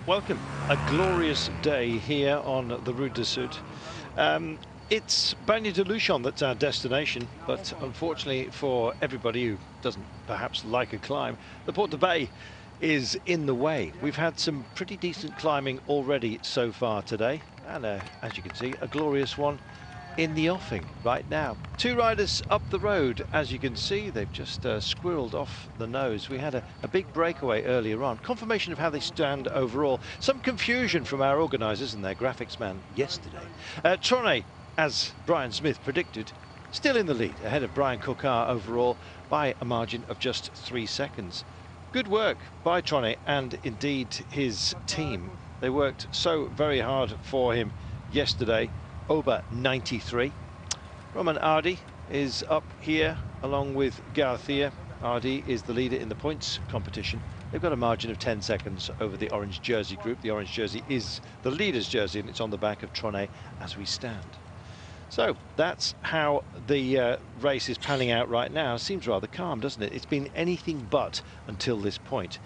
Welcome. A glorious day here on the Route du Sud. It's Route du Sud that's our destination, but unfortunately for everybody who doesn't perhaps like a climb, the Port de Bay is in the way. We've had some pretty decent climbing already so far today, and as you can see, a glorious one in the offing right now. Two riders up the road, as you can see. They've just squirreled off the nose. We had a big breakaway earlier on. Confirmation of how they stand overall. Some confusion from our organisers and their graphics man yesterday. Trone, as Brian Smith predicted, still in the lead, ahead of Brian Coquard overall by a margin of just 3 seconds. Good work by Trone and indeed his team. They worked so very hard for him yesterday. Over 93. Roman Hardy is up here along with Garcia. Hardy is the leader in the points competition. They've got a margin of 10 seconds over the orange jersey group. The orange jersey is the leader's jersey and it's on the back of Trone as we stand. So that's how the race is panning out right now. Seems rather calm, doesn't it? It's been anything but until this point.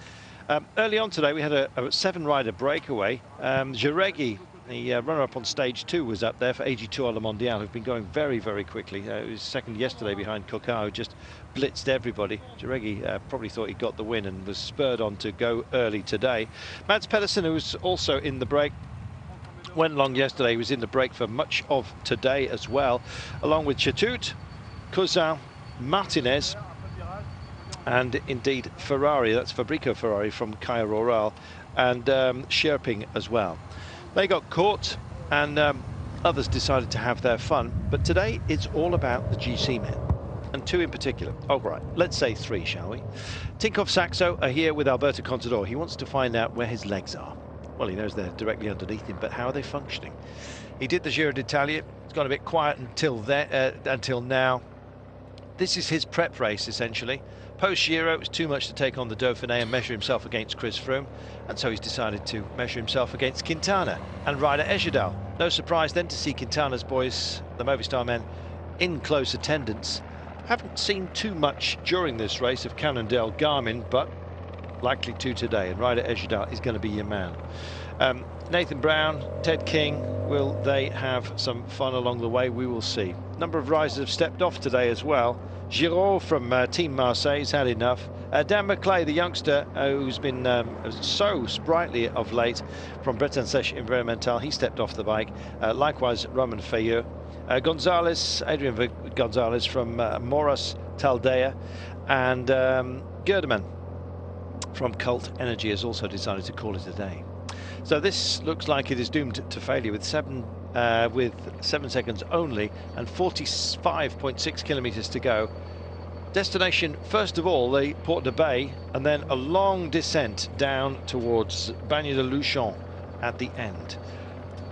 Early on today we had a 7-rider breakaway. Jaregui, the runner-up on stage 2, was up there for AG2 Le Mondial, who've been going very, very quickly. He was second yesterday behind Coquard, who just blitzed everybody. Jaregui probably thought he got the win and was spurred on to go early today. Mads Pedersen, who was also in the break, went long yesterday. He was in the break for much of today as well, along with Chetut, Cousin, Martinez, and indeed Ferrari. That's Fabrico Ferrari from Caja Rural, and Sherping as well. They got caught and others decided to have their fun. But today it's all about the GC men, and 2 in particular. Oh, right, let's say 3, shall we? Tinkoff Saxo are here with Alberto Contador. He wants to find out where his legs are. Well, he knows they're directly underneath him, but how are they functioning? He did the Giro d'Italia. It's gone a bit quiet until now. This is his prep race, essentially. Post-Giro, it was too much to take on the Dauphiné and measure himself against Chris Froome, and so he's decided to measure himself against Quintana and Ryder Ejerdal. No surprise then to see Quintana's boys, the Movistar men, in close attendance. Haven't seen too much during this race of Cannondale Garmin, but likely to today, and Ryder Ejerdal is going to be your man. Nathan Brown, Ted King, will they have some fun along the way? We will see. A number of riders have stepped off today as well. Giraud from Team Marseille has had enough. Dan McClay, the youngster who's been so sprightly of late from Breton Sèche Environmental, he stepped off the bike. Likewise, Roman Fayeux. Adrian Gonzalez from Moras Taldea, and Gerdeman from Cult Energy has also decided to call it a day. So this looks like it is doomed to failure with 7 seconds only and 45.6 kilometers to go. Destination, first of all, the Port de Bay, and then a long descent down towards Bagne de Luchon at the end.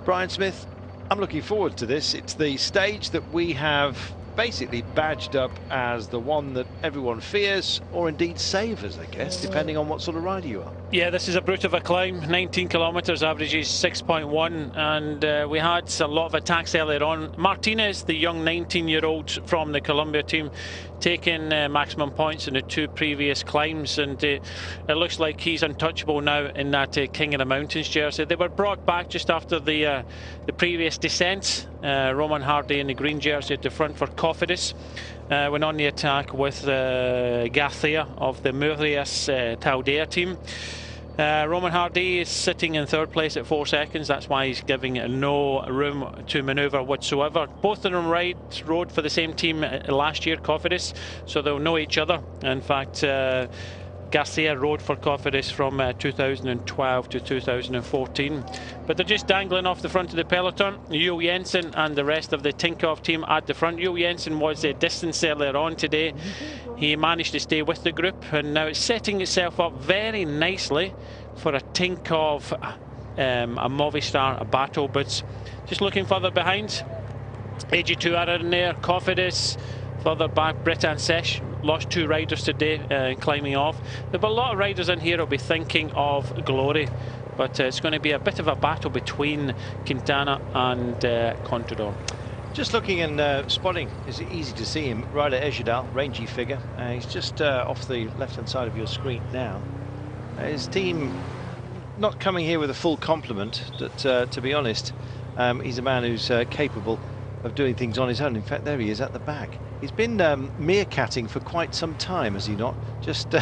Brian Smith, I'm looking forward to this. It's the stage that we have basically badged up as the one that everyone fears, or indeed savours, I guess, depending on what sort of rider you are. Yeah, this is a brute of a climb. 19 kilometres, averages 6.1, and we had a lot of attacks earlier on. Martinez, the young 19-year-old from the Colombia team, taking maximum points in the 2 previous climbs, and it looks like he's untouchable now in that King of the Mountains jersey. They were brought back just after the previous descent. Roman Hardy in the green jersey at the front for Cofidis went on the attack with Garcia of the Murias Taldea team. Roman Hardy is sitting in 3rd place at 4 seconds. That's why he's giving no room to manoeuvre whatsoever. Both of them rode for the same team last year, Cofidis, so they'll know each other. In fact, Garcia rode for Cofidis from 2012 to 2014. But they're just dangling off the front of the peloton. Jules Jensen and the rest of the Tinkoff team at the front. Jules Jensen was a distance earlier on today. He managed to stay with the group, and now it's setting itself up very nicely for a Tinkoff, a Movistar, a battle. But just looking further behind, AG2 are in there, Cofidis. Further back, Breton Sèche lost 2 riders today climbing off. There'll be a lot of riders in here who'll be thinking of glory, but it's going to be a bit of a battle between Quintana and Contador. Just looking and spotting, is it easy to see him? Ryder Ejerdal, rangy figure. He's just off the left-hand side of your screen now. His team not coming here with a full compliment, but to be honest, he's a man who's capable of doing things on his own. In fact, there he is at the back. He's been meerkatting for quite some time, has he not? Just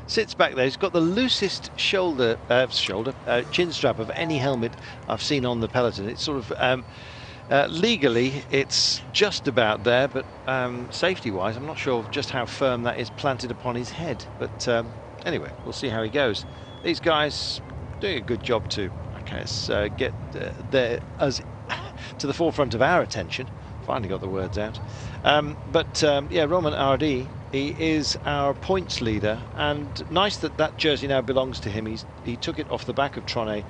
sits back there. He's got the loosest chin strap of any helmet I've seen on the peloton. It's sort of legally it's just about there, but safety-wise, I'm not sure just how firm that is planted upon his head. But anyway, we'll see how he goes. These guys doing a good job to, I guess, get there as to the forefront of our attention. Finally got the words out. Yeah, Roman Hardy, he is our points leader, and nice that that jersey now belongs to him. He took it off the back of Trone,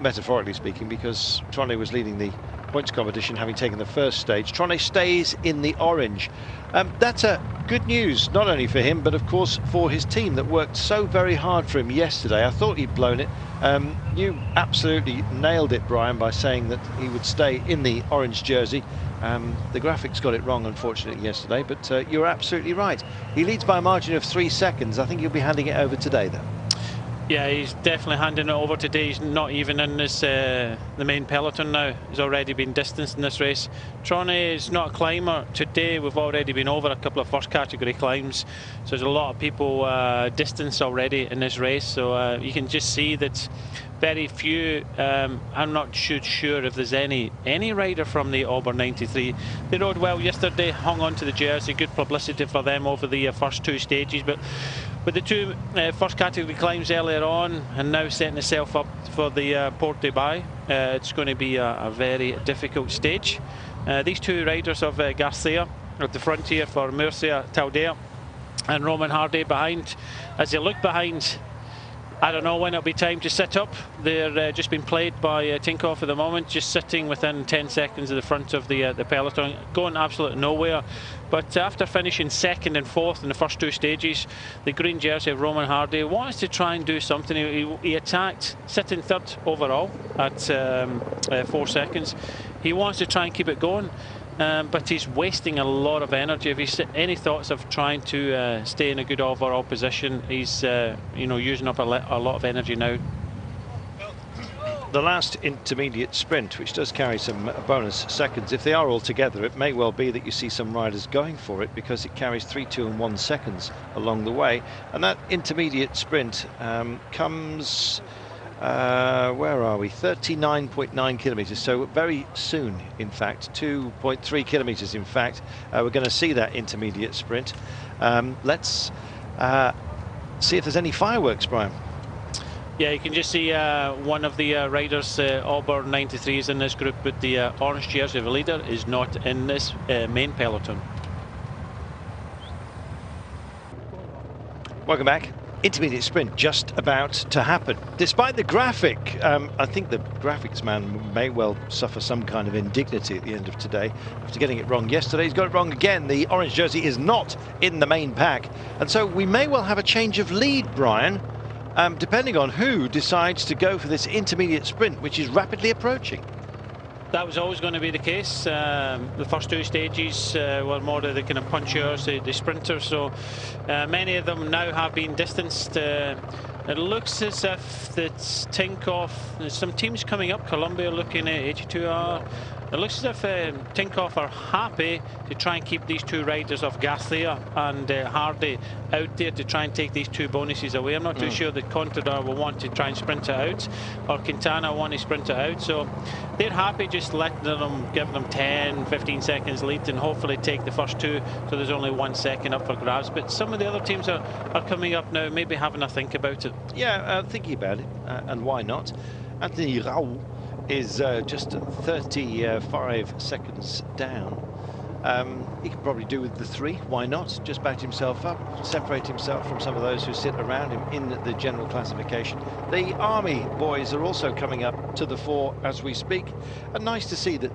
metaphorically speaking, because Trone was leading the points competition, having taken the first stage. Trone stays in the orange. That's good news, not only for him, but of course for his team that worked so very hard for him yesterday. I thought he'd blown it. You absolutely nailed it, Brian, by saying that he would stay in the orange jersey. The graphics got it wrong, unfortunately, yesterday, but you're absolutely right. He leads by a margin of 3 seconds. I think he'll be handing it over today, though. Yeah, he's definitely handing it over today. He's not even in this the main peloton now. He's already been distanced in this race. Trone is not a climber. Today we've already been over a couple of first category climbs, so there's a lot of people distanced already in this race. So you can just see that very few. I'm not sure if there's any rider from the Auburn 93. They rode well yesterday, hung on to the jersey. Good publicity for them over the first 2 stages, but with the 2 first category climbs earlier on, and now setting itself up for the Port Dubai, it's going to be a very difficult stage. These 2 riders of Garcia at the front here for Murcia Taldea, and Roman Hardy behind. As they look behind, I don't know when it'll be time to sit up. They're just being played by Tinkoff at the moment, just sitting within 10 seconds of the front of the peloton, going absolutely nowhere. But after finishing 2nd and 4th in the first 2 stages, the green jersey of Roman Hardy wants to try and do something. He attacked, sitting 3rd overall at 4 seconds. He wants to try and keep it going. But he's wasting a lot of energy. If he's any thoughts of trying to stay in a good overall position, he's using up a lot of energy now. The last intermediate sprint, which does carry some bonus seconds, if they are all together, it may well be that you see some riders going for it, because it carries 3, 2 and 1 seconds along the way. And that intermediate sprint comes, where are we, 39.9 kilometres, so very soon, in fact, 2.3 kilometres in fact, we're going to see that intermediate sprint. Let's see if there's any fireworks, Brian. Yeah, you can just see one of the riders, Auburn 93 is in this group, but the orange jersey of the leader is not in this main peloton. Welcome back. Intermediate sprint just about to happen. Despite the graphic, I think the graphics man may well suffer some kind of indignity at the end of today after getting it wrong yesterday. He's got it wrong again. The orange jersey is not in the main pack, and so we may well have a change of lead, Brian, depending on who decides to go for this intermediate sprint, which is rapidly approaching. That was always going to be the case. The first 2 stages were more of the kind of punchers, the sprinters, so many of them now have been distanced. It looks as if that's Tinkoff. There's some teams coming up, Columbia looking at 82R. It looks as if Tinkoff are happy to try and keep these 2 riders of Garcia and Hardy out there to try and take these 2 bonuses away. I'm not too sure that Contador will want to try and sprint it out, or Quintana want to sprint it out. So they're happy just letting them, giving them 10, 15 seconds lead and hopefully take the first 2. So there's only 1 second up for grabs. But some of the other teams are coming up now, maybe having a think about it. Yeah, thinking about it, and why not? Anthony Raoult is just 35 seconds down. He could probably do with the 3, why not? Just back himself up, separate himself from some of those who sit around him in the general classification. The Army boys are also coming up to the fore as we speak, and nice to see that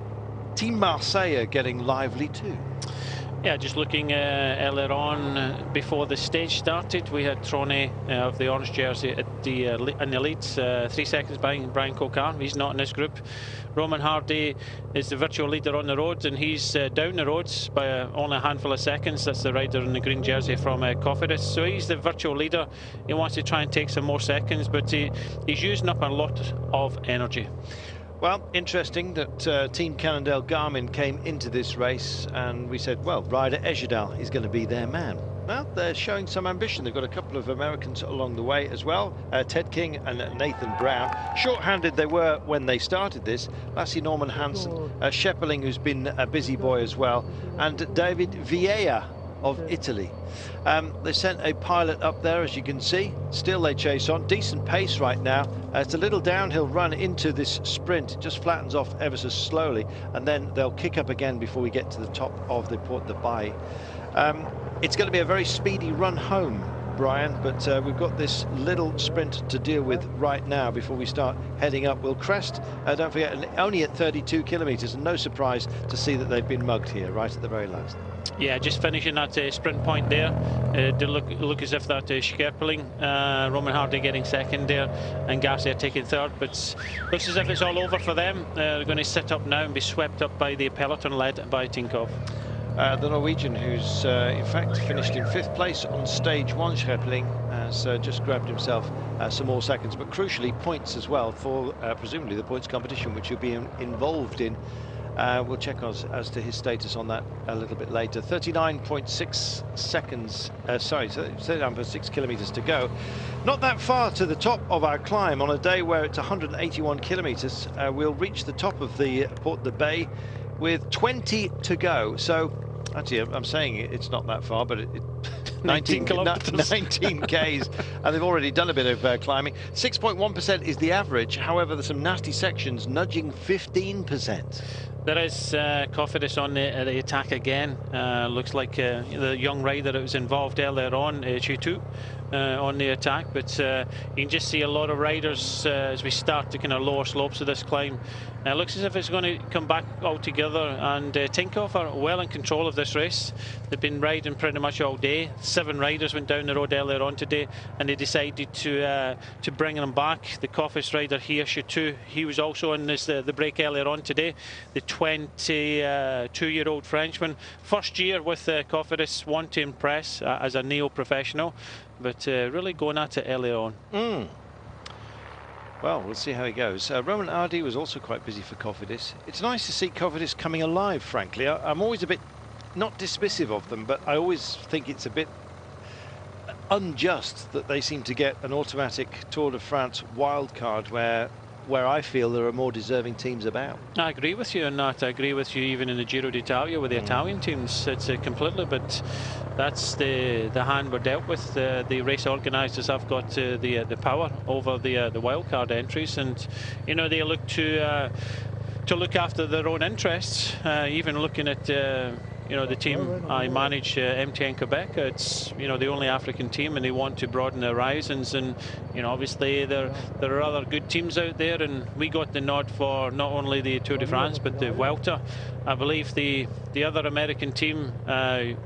Team Marseille are getting lively too. Yeah, just looking earlier on before the stage started, we had Trone of the orange jersey at the in the leads, 3 seconds behind Brian Coquard. He's not in this group. Roman Hardy is the virtual leader on the road, and he's down the roads by only a handful of seconds. That's the rider in the green jersey from Cofidis. So he's the virtual leader. He wants to try and take some more seconds, but he's using up a lot of energy. Well, interesting that Team Cannondale Garmin came into this race and we said, well, Ryder Ejidal is going to be their man. Well, they're showing some ambition. They've got a couple of Americans along the way as well, Ted King and Nathan Brown. Short-handed they were when they started this. Lassie Norman Hansen, Schepperling, who's been a busy boy as well, and David Vieira of Italy. They sent a pilot up there, as you can see. Still they chase on. Decent pace right now. It's a little downhill run into this sprint. It just flattens off ever so slowly, and then they'll kick up again before we get to the top of the Port de Bay. It's going to be a very speedy run home, Brian, but we've got this little sprint to deal with right now before we start heading up. We'll crest, don't forget, only at 32 kilometres, and no surprise to see that they've been mugged here right at the very last. Yeah, just finishing that sprint point there. Did look as if that Schepperling, Roman Hardy getting second there, and Garcia taking third, but looks as if it's all over for them. They're going to sit up now and be swept up by the peloton led by Tinkoff. The Norwegian, who's in fact finished in 5th place on stage 1, Schepperling, has just grabbed himself some more seconds, but crucially points as well for presumably the points competition, which he'll be involved in. We'll check as to his status on that a little bit later. 39.6 seconds, sorry, 39.6 kilometres to go. Not that far to the top of our climb on a day where it's 181 kilometres. We'll reach the top of the Port de Bay with 20 to go. So, actually, I'm saying it's not that far, but 19 kilometres. 19 Ks, and they've already done a bit of climbing. 6.1% is the average. However, there's some nasty sections nudging 15%. There is Cofidis on the attack again. Looks like the young rider that was involved earlier on, Chitu, on the attack. But you can just see a lot of riders as we start the kind of lower slopes of this climb. It looks as if it's going to come back all together, and Tinkoff are well in control of this race. They've been riding pretty much all day. 7 riders went down the road earlier on today, and they decided to bring them back. The Cofidis rider here, Chitu, he was also in the break earlier on today. The 22-year-old Frenchman, first year with Cofidis, want to impress as a neo-professional, but really going at it earlier on. Well, we'll see how he goes. Roman Hardy was also quite busy for Cofidis. It's nice to see Cofidis coming alive, frankly. I'm always a bit, not dismissive of them, but I always think it's a bit unjust that they seem to get an automatic Tour de France wildcard where I feel there are more deserving teams about. I agree with you on that. I agree with you even in the Giro d'Italia with the Italian teams. It's completely, but that's the hand we're dealt with. The race organisers have got the power over the wildcard entries, and you know, they look to look after their own interests. Even looking at you know, the team I manage, MTN Quebec, it's, you know, the only African team, and they want to broaden their horizons. And you know, obviously there are other good teams out there, and we got the nod for not only the Tour de France but the Vuelta. I believe the other American team,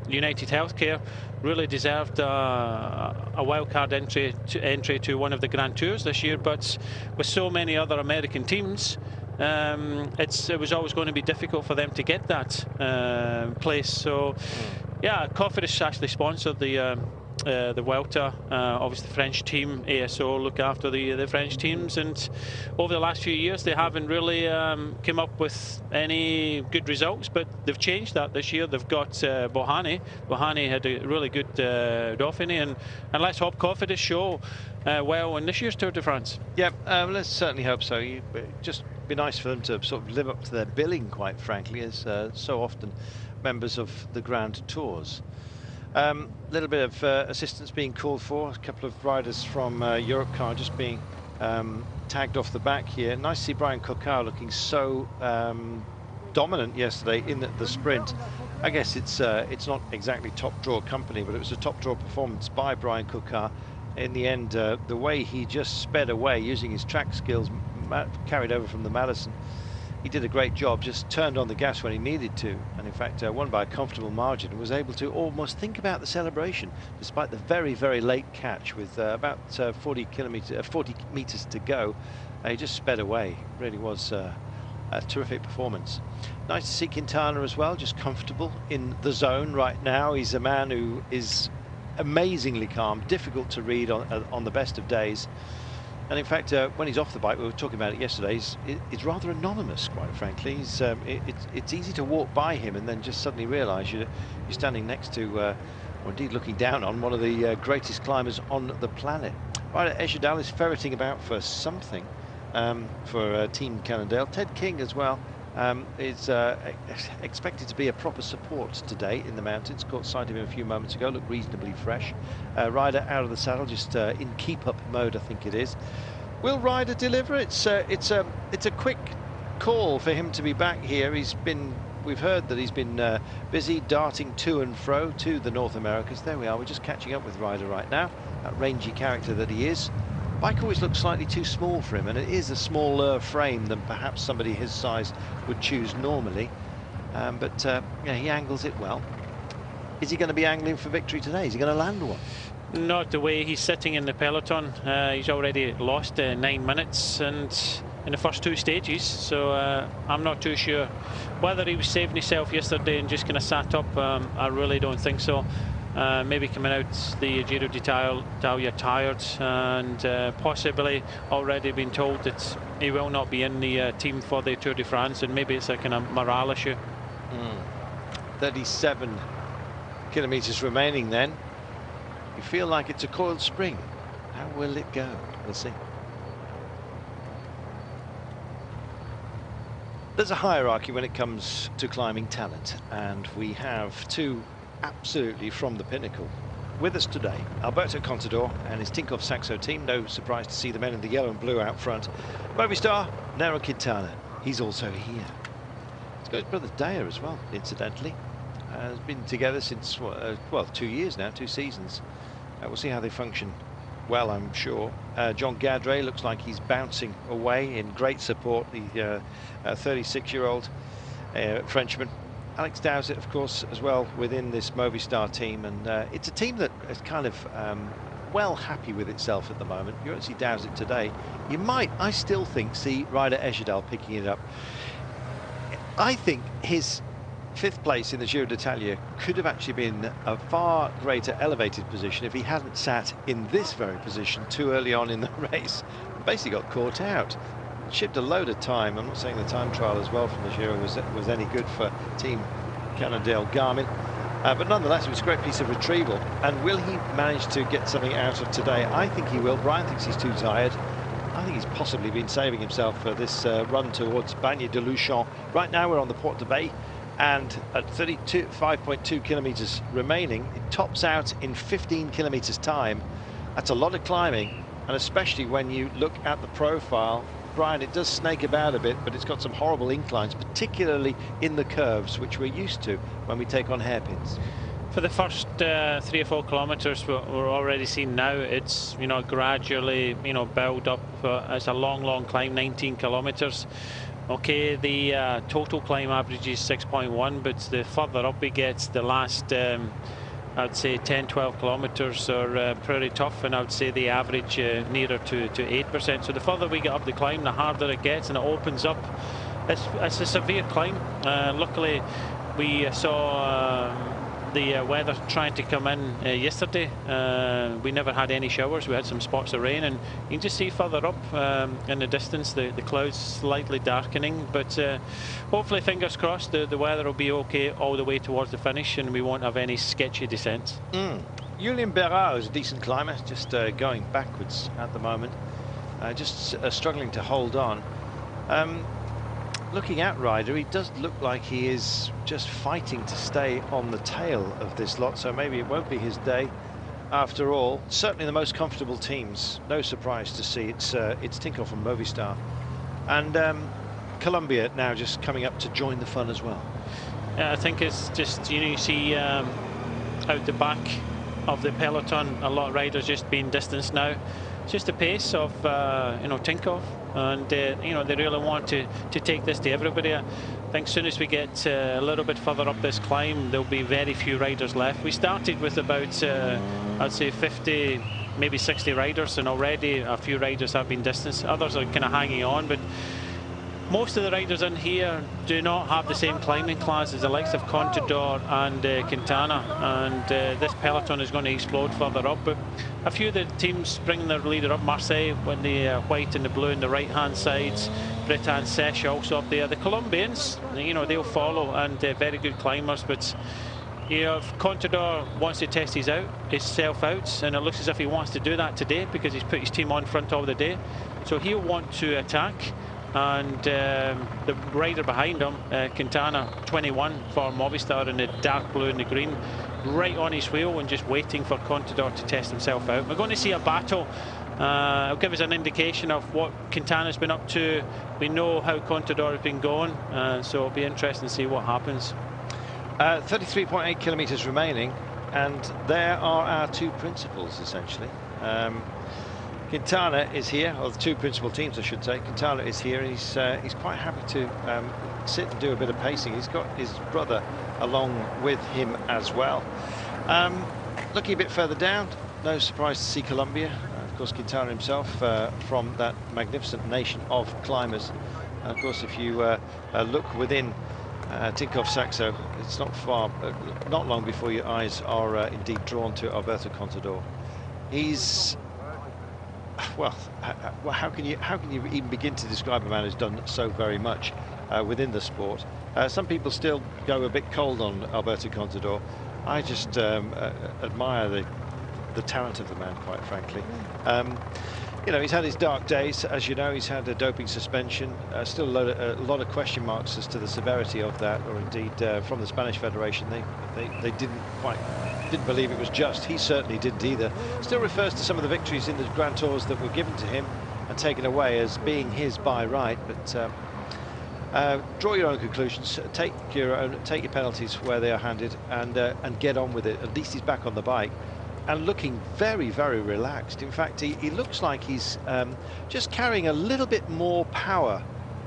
United Healthcare, really deserved a wildcard entry to one of the Grand Tours this year. But with so many other American teams, it was always going to be difficult for them to get that place. So yeah, Cofidis actually sponsored the Vuelta. Obviously the French team, ASO, look after the French teams, and over the last few years they haven't really come up with any good results, but they've changed that this year. They've got Bohani had a really good Dauphiné, and let's hope Cofidis show well in this year's Tour de France. Yeah, let's certainly hope so. Just be nice for them to sort of live up to their billing, quite frankly, as so often members of the Grand Tours. A little bit of assistance being called for. A couple of riders from Europcar just being tagged off the back here. Nice to see Brian Coquard looking so dominant yesterday in the sprint. I guess it's not exactly top draw company, but it was a top draw performance by Brian Coquard. In the end, the way he just sped away using his track skills carried over from the Madison. he did a great job, just turned on the gas when he needed to, and in fact won by a comfortable margin and was able to almost think about the celebration despite the very, very late catch with about 40 meters to go. He just sped away. Really was a terrific performance. Nice to see Quintana as well, just comfortable in the zone right now. He's a man who is amazingly calm, difficult to read on the best of days. And in fact, when he's off the bike, we were talking about it yesterday, he's rather anonymous, quite frankly. It's easy to walk by him and then just suddenly realise you're standing next to, or indeed looking down on, one of the greatest climbers on the planet. Ryder Ejderdahl is ferreting about for something for Team Cannondale. Ted King as well is expected to be a proper support today in the mountains. Caught sight of him a few moments ago, looked reasonably fresh. Ryder out of the saddle, just in keep-up mode, I think it is. Will Ryder deliver? It's a quick call for him to be back here. We've heard that he's been busy darting to and fro to the North Americas. There we are. We're just catching up with Ryder right now. That rangy character that he is. Bike always looks slightly too small for him, and it is a smaller frame than perhaps somebody his size would choose normally. But yeah, he angles it well. Is he going to be angling for victory today? Is he going to land one? Not the way he's sitting in the peloton. He's already lost 9 minutes and in the first 2 stages, so I'm not too sure whether he was saving himself yesterday and just kind of sat up. I really don't think so. Maybe coming out the Giro d'Italia tired, and possibly already been told that he will not be in the team for the Tour de France, and maybe it's a kind of morale issue. 37 kilometers remaining then. You feel like it's a coiled spring. How will it go? We'll see. There's a hierarchy when it comes to climbing talent, and we have 2 absolutely from the pinnacle with us today. Alberto Contador and his Tinkoff Saxo team. No surprise to see the men in the yellow and blue out front. Movistar, Nairo Quintana. He's also here. He's got his brother Daya as well, incidentally. Has been together since, well, 2 years now, 2 seasons. We'll see how they function well, I'm sure. John Gadret looks like he's bouncing away in great support, the 36-year-old Frenchman. Alex Dowsett, of course, as well within this Movistar team, and it's a team that is kind of well happy with itself at the moment. You won't see Dowsett today. You might, I still think, see Ryder Ejderdahl picking it up. I think his 5th place in the Giro d'Italia could have actually been a far greater elevated position if he hadn't sat in this very position too early on in the race. Basically got caught out. Shipped a load of time. I'm not saying the time trial as well from the Giro was any good for Team Cannondale Garmin, but nonetheless it was a great piece of retrieval. And will he manage to get something out of today? I think he will. Brian thinks he's too tired. I think he's possibly been saving himself for this run towards Bagne de Luchon. Right now we're on the Porte de Bay, and at 5.2 kilometers remaining, it tops out in 15 kilometers time. That's a lot of climbing, and especially when you look at the profile, Brian, it does snake about a bit, but it's got some horrible inclines, particularly in the curves, which we're used to when we take on hairpins. For the first 3 or 4 kilometers, we're already seeing now it's, you know, gradually, you know, build up. It's a long climb, 19 kilometers. Okay, the total climb average is 6.1, but the further up it gets, the last I'd say 10-12 kilometers are pretty tough, and I would say the average nearer to 8%. So the further we get up the climb, the harder it gets, and it opens up. It's a severe climb. Luckily, we saw the weather trying to come in yesterday. We never had any showers. We had some spots of rain, and you can just see further up in the distance the clouds slightly darkening, but hopefully, fingers crossed, the weather will be okay all the way towards the finish and we won't have any sketchy descents. Julien Berard is a decent climber, just going backwards at the moment, just struggling to hold on. Looking at Ryder, he does look like he is just fighting to stay on the tail of this lot, so maybe it won't be his day after all. Certainly the most comfortable teams, no surprise to see. It's Tinkoff and Movistar, and Colombia now just coming up to join the fun as well. Yeah, I think it's just, you know, you see out the back of the peloton a lot of riders just being distanced now. just the pace of Tinkoff, and they really want to take this to everybody. I think as soon as we get a little bit further up this climb, there'll be very few riders left. We started with about I'd say 50, maybe 60 riders, and already a few riders have been distanced. Others are kind of hanging on, but most of the riders in here do not have the same climbing class as the likes of Contador and Quintana, and this peloton is going to explode further up. But a few of the teams bringing their leader up, Marseille with the white and the blue on the right hand sides, Breton Sesh also up there. The Colombians, they'll follow, and very good climbers, but if Contador wants to test himself out, and it looks as if he wants to do that today because he's put his team on front of the day, so he'll want to attack. And the rider behind him, Quintana, 21 for Movistar in the dark blue and the green, right on his wheel and just waiting for Contador to test himself out. We're going to see a battle. It'll give us an indication of what Quintana's been up to. We know how Contador has been going, so it'll be interesting to see what happens. 33.8 kilometres remaining, and there are our two principals essentially. Quintana is here, or the two principal teams I should say. Quintana is here, and he's quite happy to sit and do a bit of pacing. He's got his brother along with him as well. Looking a bit further down, no surprise to see Colombia. Of course, Quintana himself from that magnificent nation of climbers. And of course, if you look within Tinkoff Saxo, it's not long before your eyes are indeed drawn to Alberto Contador. He's well, how can you even begin to describe a man who's done so very much within the sport? Some people still go a bit cold on Alberto Contador. I just admire the talent of the man, quite frankly. He's had his dark days, as you know. He's had a doping suspension. Still a lot of question marks as to the severity of that, or indeed from the Spanish Federation, they didn't believe it was just. He certainly didn't either. Still refers to some of the victories in the Grand Tours that were given to him and taken away as being his by right. But draw your own conclusions. Take your penalties where they are handed, and get on with it. At least he's back on the bike and looking very, very relaxed. In fact, he looks like he's just carrying a little bit more power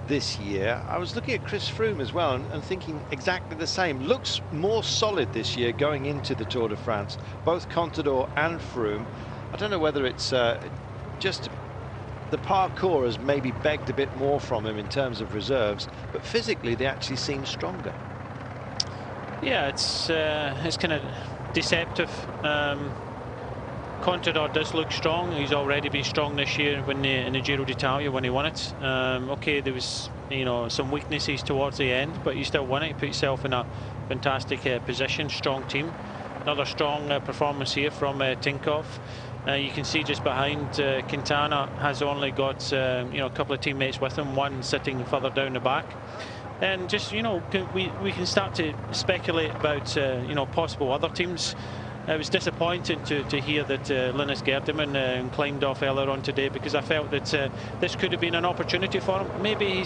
this year. I was looking at Chris Froome as well and thinking exactly the same. Looks more solid this year going into the Tour de France, both Contador and Froome. I don't know whether it's just the parkour has maybe begged a bit more from him in terms of reserves, but physically they actually seem stronger. Yeah, it's kind of deceptive. Contador does look strong. He's already been strong this year in the Giro d'Italia when he won it. Okay, there was some weaknesses towards the end, but he still won it. He put himself in a fantastic position. Strong team. Another strong performance here from Tinkoff. You can see just behind Quintana has only got a couple of teammates with him, one sitting further down the back. And just we can start to speculate about possible other teams. It was disappointing to hear that Linus Gerdemann climbed off earlier on today, because I felt that this could have been an opportunity for him. Maybe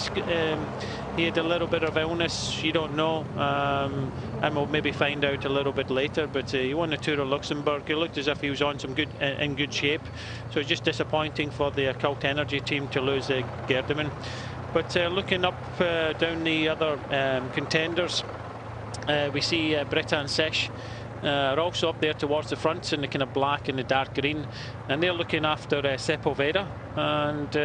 he had a little bit of illness, you don't know, and we'll maybe find out a little bit later. But he won the Tour of Luxembourg. He looked as if he was on in good shape. So it's just disappointing for the Cult Energy team to lose Gerdemann. But looking up down the other contenders, we see Breton Sesh are also up there towards the front in the kind of black and the dark green, and they're looking after Sepulveda. And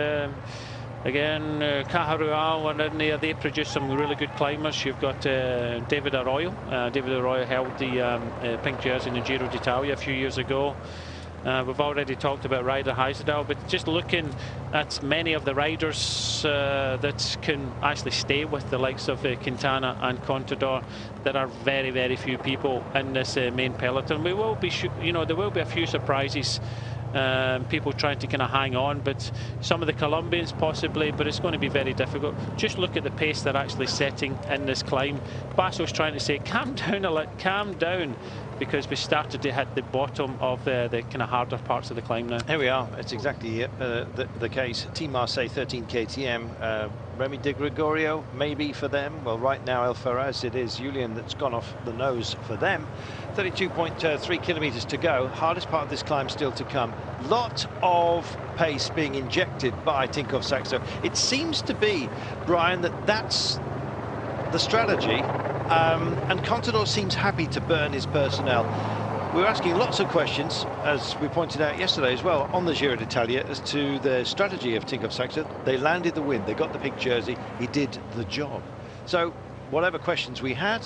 again, Cajarual are in there. They produce some really good climbers. You've got David Arroyo. David Arroyo held the pink jersey in the Giro d'Italia a few years ago. We've already talked about Ryder Hysjedal, but just looking at many of the riders that can actually stay with the likes of Quintana and Contador, there are very, very few people in this main peloton. We will be, there will be a few surprises. People trying to kind of hang on, but some of the Colombians possibly, but it's going to be very difficult. Just look at the pace they're actually setting in this climb. Basso's trying to say, calm down a little, calm down. because we started to hit the bottom of the kind of harder parts of the climb now. Here we are. It's exactly the case. Team Marseille 13 KTM. Remy de Gregorio maybe for them. Well, right now El Ferraz, it is Julian that's gone off the nose for them. 32.3 kilometers to go. Hardest part of this climb still to come. Lot of pace being injected by Tinkoff Saxo. It seems to be, Brian, that's the strategy, and Contador seems happy to burn his personnel. We're asking lots of questions, as we pointed out yesterday as well, on the Giro d'Italia as to the strategy of Tinkoff Saxo. They landed the win, they got the pink jersey, he did the job. So whatever questions we had,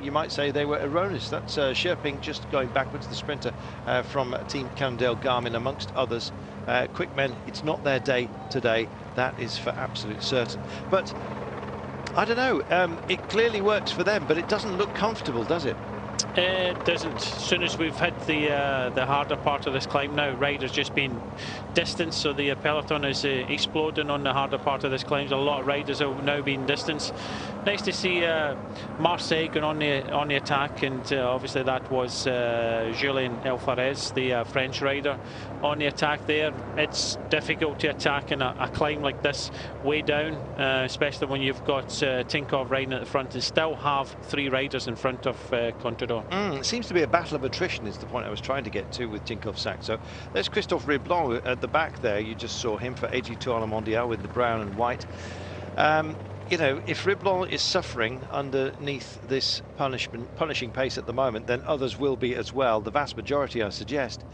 you might say they were erroneous. That's Sherping just going backwards, the sprinter from Team Cannondale Garmin amongst others. Quick men, it's not their day today, that is for absolute certain. But I don't know, it clearly works for them, but it doesn't look comfortable, does it? It doesn't. As soon as we've hit the harder part of this climb now, riders just being distanced, so the peloton is exploding on the harder part of this climb. A lot of riders are now being distanced. Nice to see Marseille going on the attack, and obviously that was Julien Alvarez, the French rider, on the attack there. It's difficult to attack in a climb like this way down, especially when you've got Tinkoff riding at the front and still have 3 riders in front of Contador. It seems to be a battle of attrition is the point I was trying to get to with Tinkoff Saxo. There's Christophe Riblon at the back there. You just saw him for AG Tour Le Mondial with the brown and white. You know, if Riblon is suffering underneath this punishing pace at the moment, then others will be as well, the vast majority I suggest.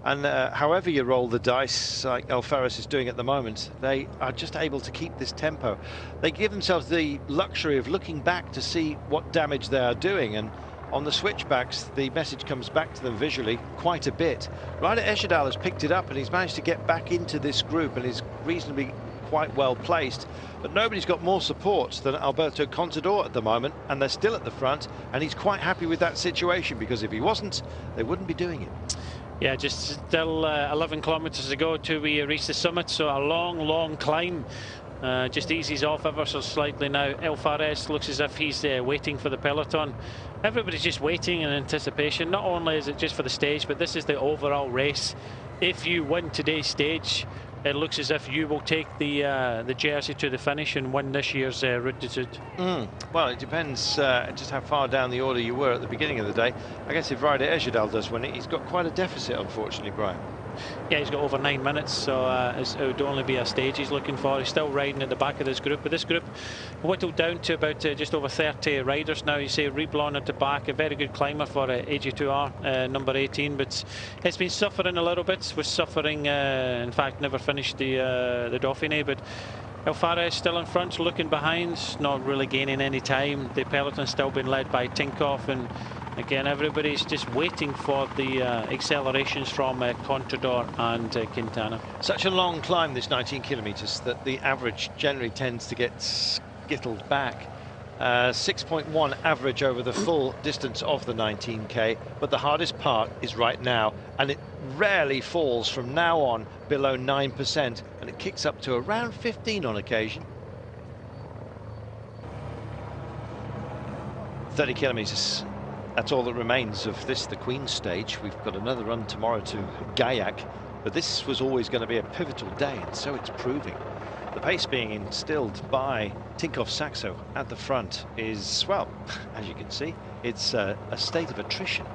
And however you roll the dice, like Alferez is doing at the moment, they are just able to keep this tempo. They give themselves the luxury of looking back to see what damage they are doing, and on the switchbacks the message comes back to them visually quite a bit. Ryder Eschedal has picked it up and he's managed to get back into this group and is reasonably quite well placed, but nobody's got more support than Alberto Contador at the moment, and they're still at the front, and he's quite happy with that situation, because if he wasn't, they wouldn't be doing it. Yeah, just still 11 kilometers to go till we reach the summit, so a long climb. Just eases off ever so slightly now. Alvarez looks as if he's waiting for the peloton. Everybody's just waiting in anticipation. Not only is it just for the stage, but this is the overall race. If you win today's stage, it looks as if you will take the jersey to the finish and win this year's Route du Sud. Well, it depends just how far down the order you were at the beginning of the day. I guess if Ryder Eschedal does win it, he's got quite a deficit, unfortunately, Brian. Yeah, he's got over 9 minutes, so it would only be a stage he's looking for. He's still riding at the back of this group, but this group whittled down to about just over 30 riders now. You see Riblon at the back, a very good climber for AG2R, number 18, but it's been suffering a little bit. Was suffering, in fact, never finished the Dauphiné, but Alvarez still in front, looking behind, not really gaining any time. The peloton still been led by Tinkoff, and again, everybody's just waiting for the accelerations from Contador and Quintana. Such a long climb, this 19 kilometers, that the average generally tends to get skittled back. 6.1 average over the full distance of the 19k, but the hardest part is right now, and it rarely falls from now on below 9%, and it kicks up to around 15 on occasion. 30 kilometers. That's all that remains of this, the Queen's stage. We've got another run tomorrow to Gaillac, but this was always going to be a pivotal day, and so it's proving. The pace being instilled by Tinkoff Saxo at the front is, well, as you can see, it's a state of attrition.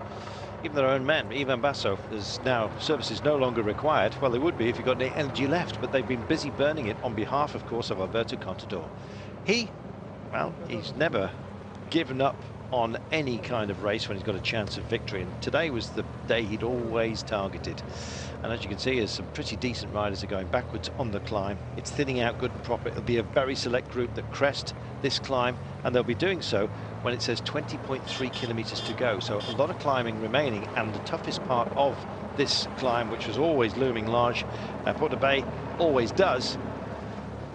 Even their own men, Ivan Basso, is now services no longer required. Well, they would be if you've got any energy left, but they've been busy burning it on behalf, of course, of Alberto Contador. He's never given up on any kind of race when he's got a chance of victory, and today was the day he'd always targeted. And as you can see, there's some pretty decent riders are going backwards on the climb. It's thinning out good and proper. It'll be a very select group that crest this climb, and they'll be doing so when it says 20.3 kilometers to go. So a lot of climbing remaining, and the toughest part of this climb, which was always looming large, Porto Bay always does.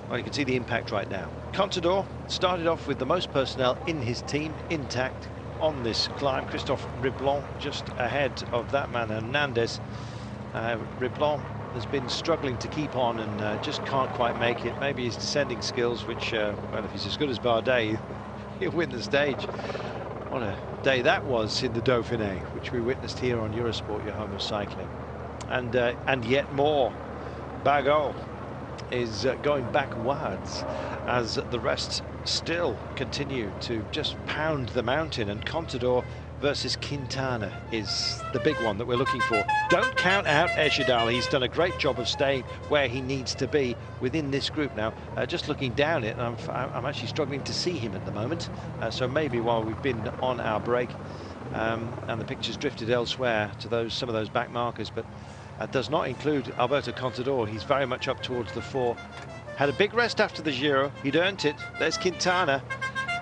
Well, you can see the impact right now. Contador started off with the most personnel in his team intact on this climb. Christophe Riblon just ahead of that man, Hernandez. Riblon has been struggling to keep on and just can't quite make it. Maybe his descending skills, which, well, if he's as good as Bardet, he'll win the stage. What a day that was in the Dauphiné, which we witnessed here on Eurosport, your home of cycling. And yet more. Bagot is going backwards as the rest still continue to just pound the mountain, and Contador versus Quintana is the big one that we're looking for. Don't count out Ejidal. He's done a great job of staying where he needs to be within this group now. Just looking down it, I'm actually struggling to see him at the moment. So maybe while we've been on our break and the pictures drifted elsewhere to some of those back markers, but does not include Alberto Contador. He's very much up towards the 4. Had a big rest after the Giro. He'd earned it. There's Quintana.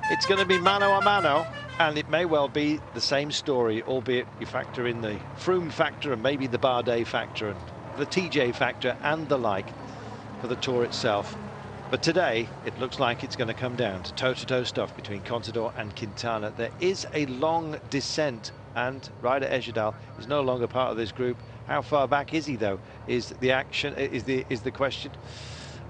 It's going to be mano a mano. And it may well be the same story, albeit you factor in the Froome factor and maybe the Bardet factor and the TJ factor and the like for the Tour itself. But today, it looks like it's going to come down to toe-to-toe stuff between Contador and Quintana. There is a long descent, and Ryder Ejidal is no longer part of this group. How far back is he, though, is the question.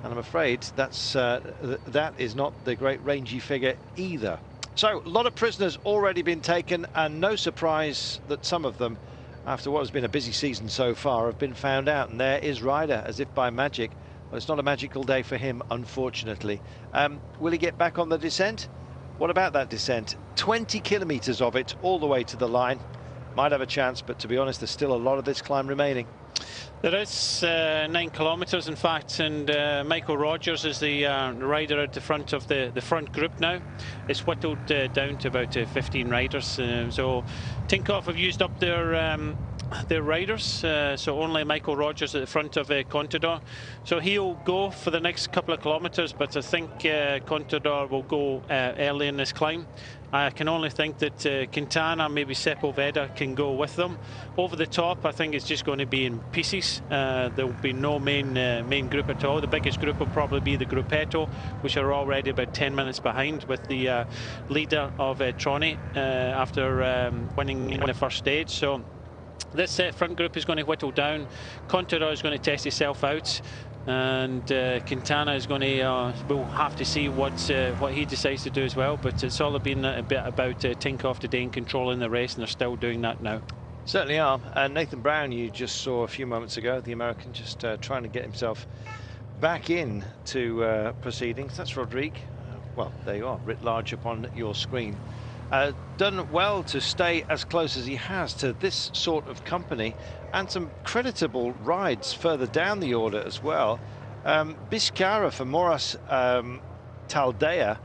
And I'm afraid that is not the great rangy figure either. So, a lot of prisoners already been taken, and no surprise that some of them, after what has been a busy season so far, have been found out. And there is Ryder, as if by magic. Well, it's not a magical day for him, unfortunately. Will he get back on the descent? What about that descent? 20 kilometres of it, all the way to the line. Might have a chance, but to be honest, there's still a lot of this climb remaining. There is 9 kilometres, in fact, and Michael Rogers is the rider at the front of the front group now. It's whittled down to about 15 riders. So Tinkoff have used up their riders, so only Michael Rogers at the front of Contador. So he'll go for the next couple of kilometres, but I think Contador will go early in this climb. I can only think that Quintana, maybe Sepulveda can go with them. Over the top, I think it's just going to be in pieces. There will be no main group at all. The biggest group will probably be the Gruppetto, which are already about 10 minutes behind with the leader of Troni after winning the first stage. So this front group is going to whittle down. Contador is going to test himself out, and Quintana is going to we'll have to see what he decides to do as well. But it's all been a bit about Tinkoff today and controlling the race, and they're still doing that now. Certainly are. And Nathan Brown, you just saw a few moments ago, the American just trying to get himself back in to proceedings. That's Rodrigue. Well, there you are, writ large upon your screen. Done well to stay as close as he has to this sort of company, and some creditable rides further down the order as well. Biscara for Moras Taldea,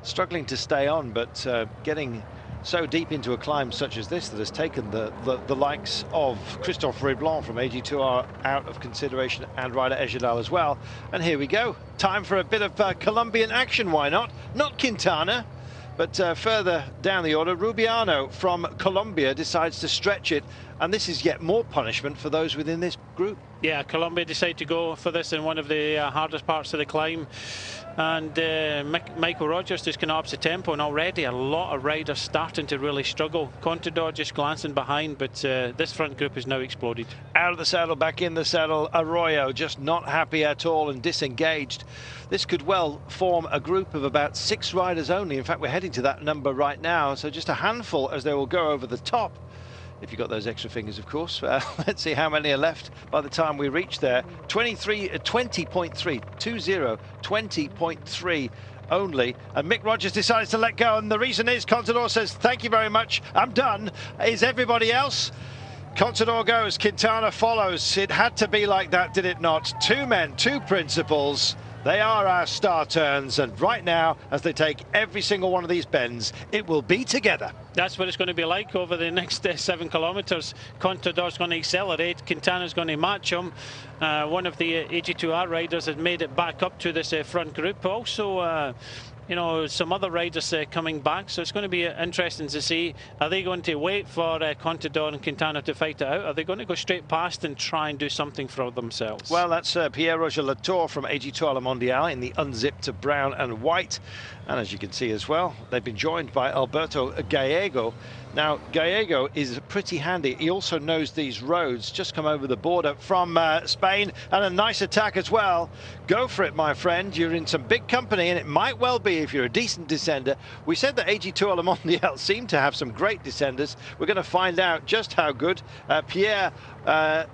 struggling to stay on, but getting so deep into a climb such as this that has taken the likes of Christophe Riblon from AG2R out of consideration, and Ryder Ejidal as well. And here we go. Time for a bit of Colombian action, why not? Not Quintana, but further down the order, Rubiano from Colombia decides to stretch it, and this is yet more punishment for those within this group. Yeah, Colombia decide to go for this in one of the hardest parts of the climb, and Michael Rogers just kind of ups the tempo, and already a lot of riders starting to really struggle. Contador just glancing behind, but this front group has now exploded. Out of the saddle, back in the saddle, Arroyo just not happy at all and disengaged. This could well form a group of about 6 riders only. In fact, we're heading to that number right now, so just a handful as they will go over the top. If you've got those extra fingers, of course. Let's see how many are left by the time we reach there. 20.3 only. And Mick Rogers decides to let go, and the reason is Contador says, thank you very much, I'm done. Is everybody else? Contador goes, Quintana follows. It had to be like that, did it not? 2 men, 2 principals. They are our star turns, and right now, as they take every single one of these bends, it will be together. That's what it's going to be like over the next 7 kilometres. Contador's going to accelerate, Quintana's going to match him. One of the AG2R riders has made it back up to this front group. Also, you know, some other riders coming back, so it's going to be interesting to see. Are they going to wait for Contador and Quintana to fight it out? Are they going to go straight past and try and do something for themselves? Well, that's Pierre-Roger Latour from AG2R Le Mondial in the unzipped brown and white. And as you can see as well, they've been joined by Alberto Gallego Now, Gallego is pretty handy. He also knows these roads. Just come over the border from Spain, and a nice attack as well. Go for it, my friend. You're in some big company, and it might well be if you're a decent descender. We said that AG2 Le Mondial seemed to have some great descenders. We're going to find out just how good Pierre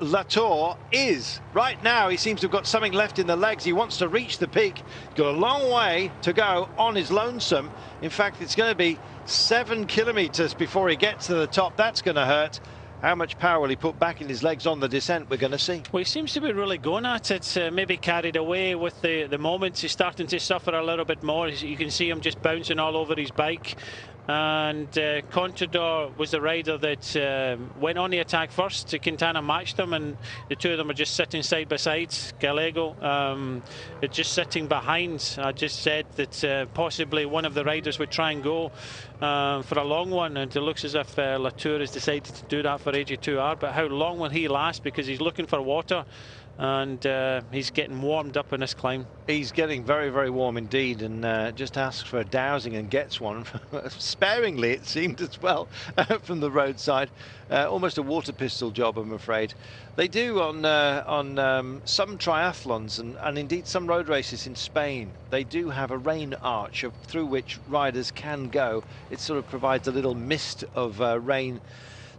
Latour is. Right now, he seems to have got something left in the legs. He wants to reach the peak. He's got a long way to go on his lonesome. In fact, it's going to be 7 kilometers before he gets to the top. That's going to hurt. How much power will he put back in his legs on the descent? We're going to see. Well, he seems to be really going at it, maybe carried away with the moments. He's starting to suffer a little bit more. You can see him just bouncing all over his bike. And Contador was the rider that went on the attack first. Quintana matched them, and the two of them are just sitting side by side. Gallego just sitting behind. I just said that possibly one of the riders would try and go for a long one, and it looks as if Latour has decided to do that for AG2R. But how long will he last? Because he's looking for water, and he's getting warmed up in this climb. He's getting very, very warm indeed, and just asks for a dowsing and gets one sparingly, it seemed, as well, from the roadside. Almost a water pistol job, I'm afraid. They do on some triathlons and indeed some road races in Spain. They do have a rain arch through which riders can go. It sort of provides a little mist of rain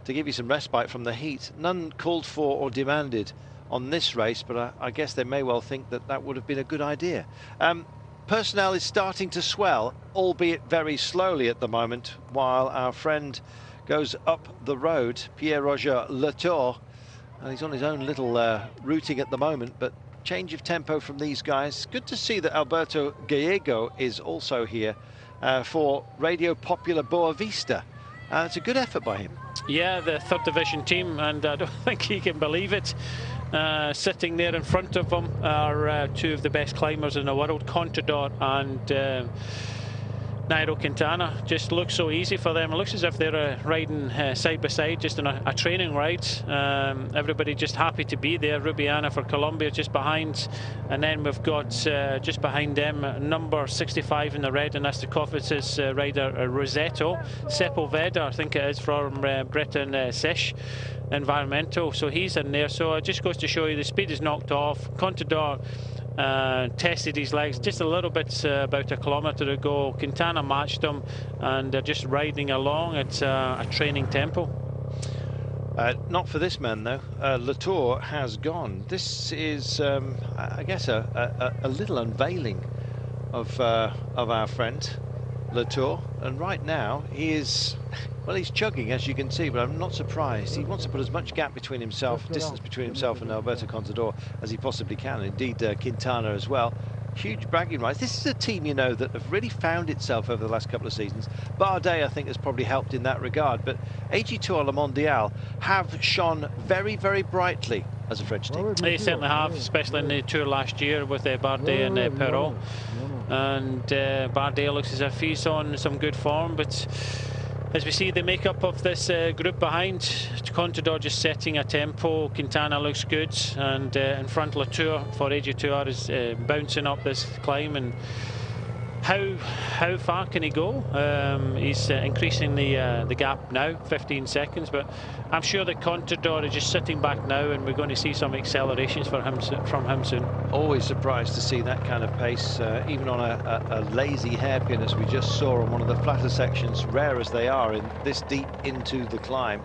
to give you some respite from the heat. None called for or demanded on this race, but I guess they may well think that that would have been a good idea. Personnel is starting to swell, albeit very slowly at the moment, while our friend goes up the road, Pierre-Roger Latour, and he's on his own little routing at the moment, but change of tempo from these guys. Good to see that Alberto Gallego is also here for Radio Popular Boa Vista. It's a good effort by him. Yeah, the third division team, and I don't think he can believe it. Sitting there in front of him are two of the best climbers in the world, Contador and Nairo Quintana. Just looks so easy for them. It looks as if they're riding side by side, just in a training ride. Everybody just happy to be there. Rubiana for Colombia just behind, and then we've got just behind them number 65 in the red, and that's the Cofidis rider Rosetto. Sepulveda, I think it is, from Britain Sesh Environmental, so he's in there. So it just goes to show you the speed is knocked off. Contador tested his legs just a little bit about a kilometre ago. Quintana matched him, and they're just riding along at a training tempo. Not for this man though. Latour has gone. This is I guess a little unveiling of our friend Latour, and right now he is, well, he's chugging, as you can see, but I'm not surprised. He wants to put as much gap between himself, distance between himself and Alberto Contador as he possibly can. Indeed, Quintana as well. Huge bragging rights. This is a team, you know, that have really found itself over the last couple of seasons. Bardet, I think, has probably helped in that regard, but AG2 Le Mondial have shone very, very brightly as a French team. They certainly have, especially in the Tour last year with Bardet and Perrault. And Bardet looks as if he's on some good form, but as we see the makeup of this group behind, Contador just setting a tempo. Quintana looks good, and in front Latour for AG2R is bouncing up this climb. And how far can he go? He's increasing the gap now, 15 seconds, but I'm sure that Contador is just sitting back now, and we're going to see some accelerations from him soon. Always surprised to see that kind of pace, even on a lazy hairpin, as we just saw on one of the flatter sections, rare as they are, in this deep into the climb.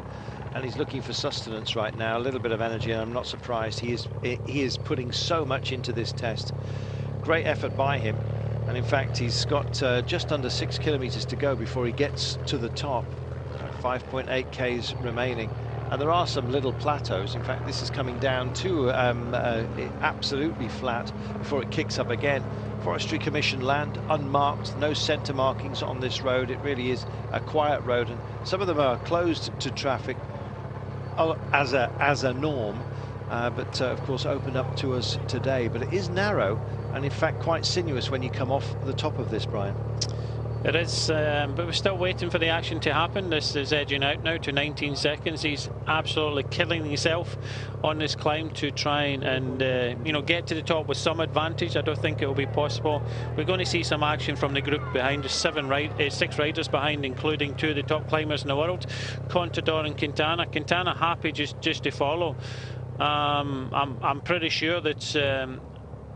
And he's looking for sustenance right now, a little bit of energy, and I'm not surprised. He is putting so much into this test. Great effort by him. And in fact, he's got just under 6 kilometers to go before he gets to the top. 5.8 Ks remaining. And there are some little plateaus. In fact, this is coming down to absolutely flat before it kicks up again. Forestry Commission land, unmarked, no centre markings on this road. It really is a quiet road, and some of them are closed to traffic as a norm, but of course opened up to us today. But it is narrow, and in fact quite sinuous when you come off the top of this, Brian. It is, but we're still waiting for the action to happen. This is edging out now to 19 seconds. He's absolutely killing himself on this climb to try and you know, get to the top with some advantage. I don't think it will be possible. We're going to see some action from the group behind us. 6 riders behind, including 2 of the top climbers in the world, Contador and Quintana. Quintana happy just to follow. I'm pretty sure that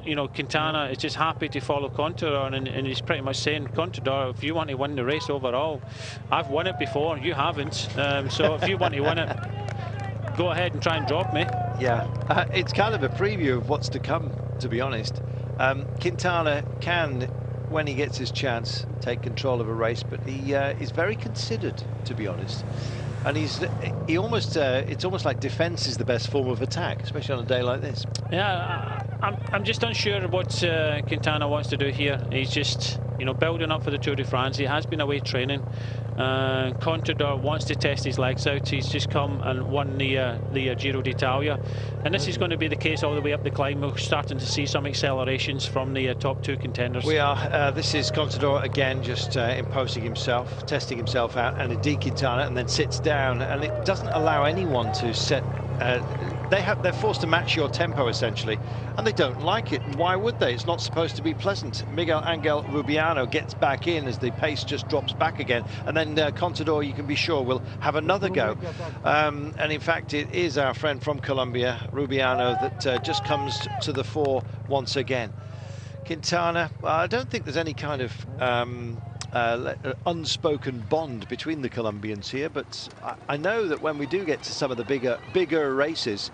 you know, Quintana is just happy to follow Contador, and he's pretty much saying, Contador, if you want to win the race overall, I've won it before, you haven't, so if you want to win it, go ahead and try and drop me. Yeah, it's kind of a preview of what's to come, to be honest. Quintana can, when he gets his chance, take control of a race, but he is very considered, to be honest. And it's almost like defence is the best form of attack, especially on a day like this. Yeah, I'm just unsure what Quintana wants to do here. He's just, you know, building up for the Tour de France. He has been away training. Contador wants to test his legs out. He's just come and won the Giro d'Italia, and this is going to be the case all the way up the climb. We're starting to see some accelerations from the top 2 contenders. We are. This is Contador again, just imposing himself, testing himself out, and indeed Quintana, and then sits down, and it doesn't allow anyone to set. They're forced to match your tempo essentially, and they don't like it. Why would they? It's not supposed to be pleasant. Miguel Angel Rubiano gets back in as the pace just drops back again, and then Contador, you can be sure, will have another go. And in fact, it is our friend from Colombia, Rubiano, that just comes to the fore once again. Quintana, I don't think there's any kind of unspoken bond between the Colombians here, but I know that when we do get to some of the bigger races,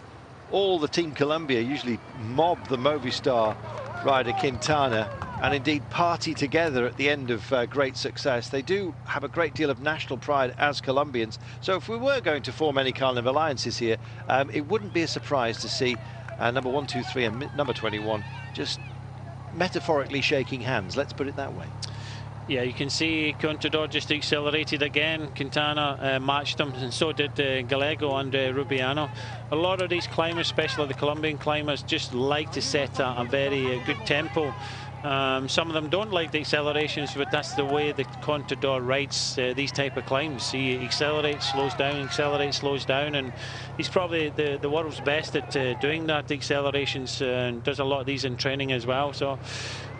all the Team Colombia usually mob the Movistar rider Quintana and indeed party together at the end of great success. They do have a great deal of national pride as Colombians, so if we were going to form any kind of alliances here, it wouldn't be a surprise to see number 1, 2, 3 and number 21 just metaphorically shaking hands, let's put it that way. Yeah, you can see Contador just accelerated again. Quintana matched him, and so did Gallego and Rubiano. A lot of these climbers, especially the Colombian climbers, just like to set a very good tempo. Some of them don't like the accelerations, but that's the way that Contador rides these type of climbs. He accelerates, slows down, and he's probably the world's best at doing that, the accelerations, and does a lot of these in training as well. So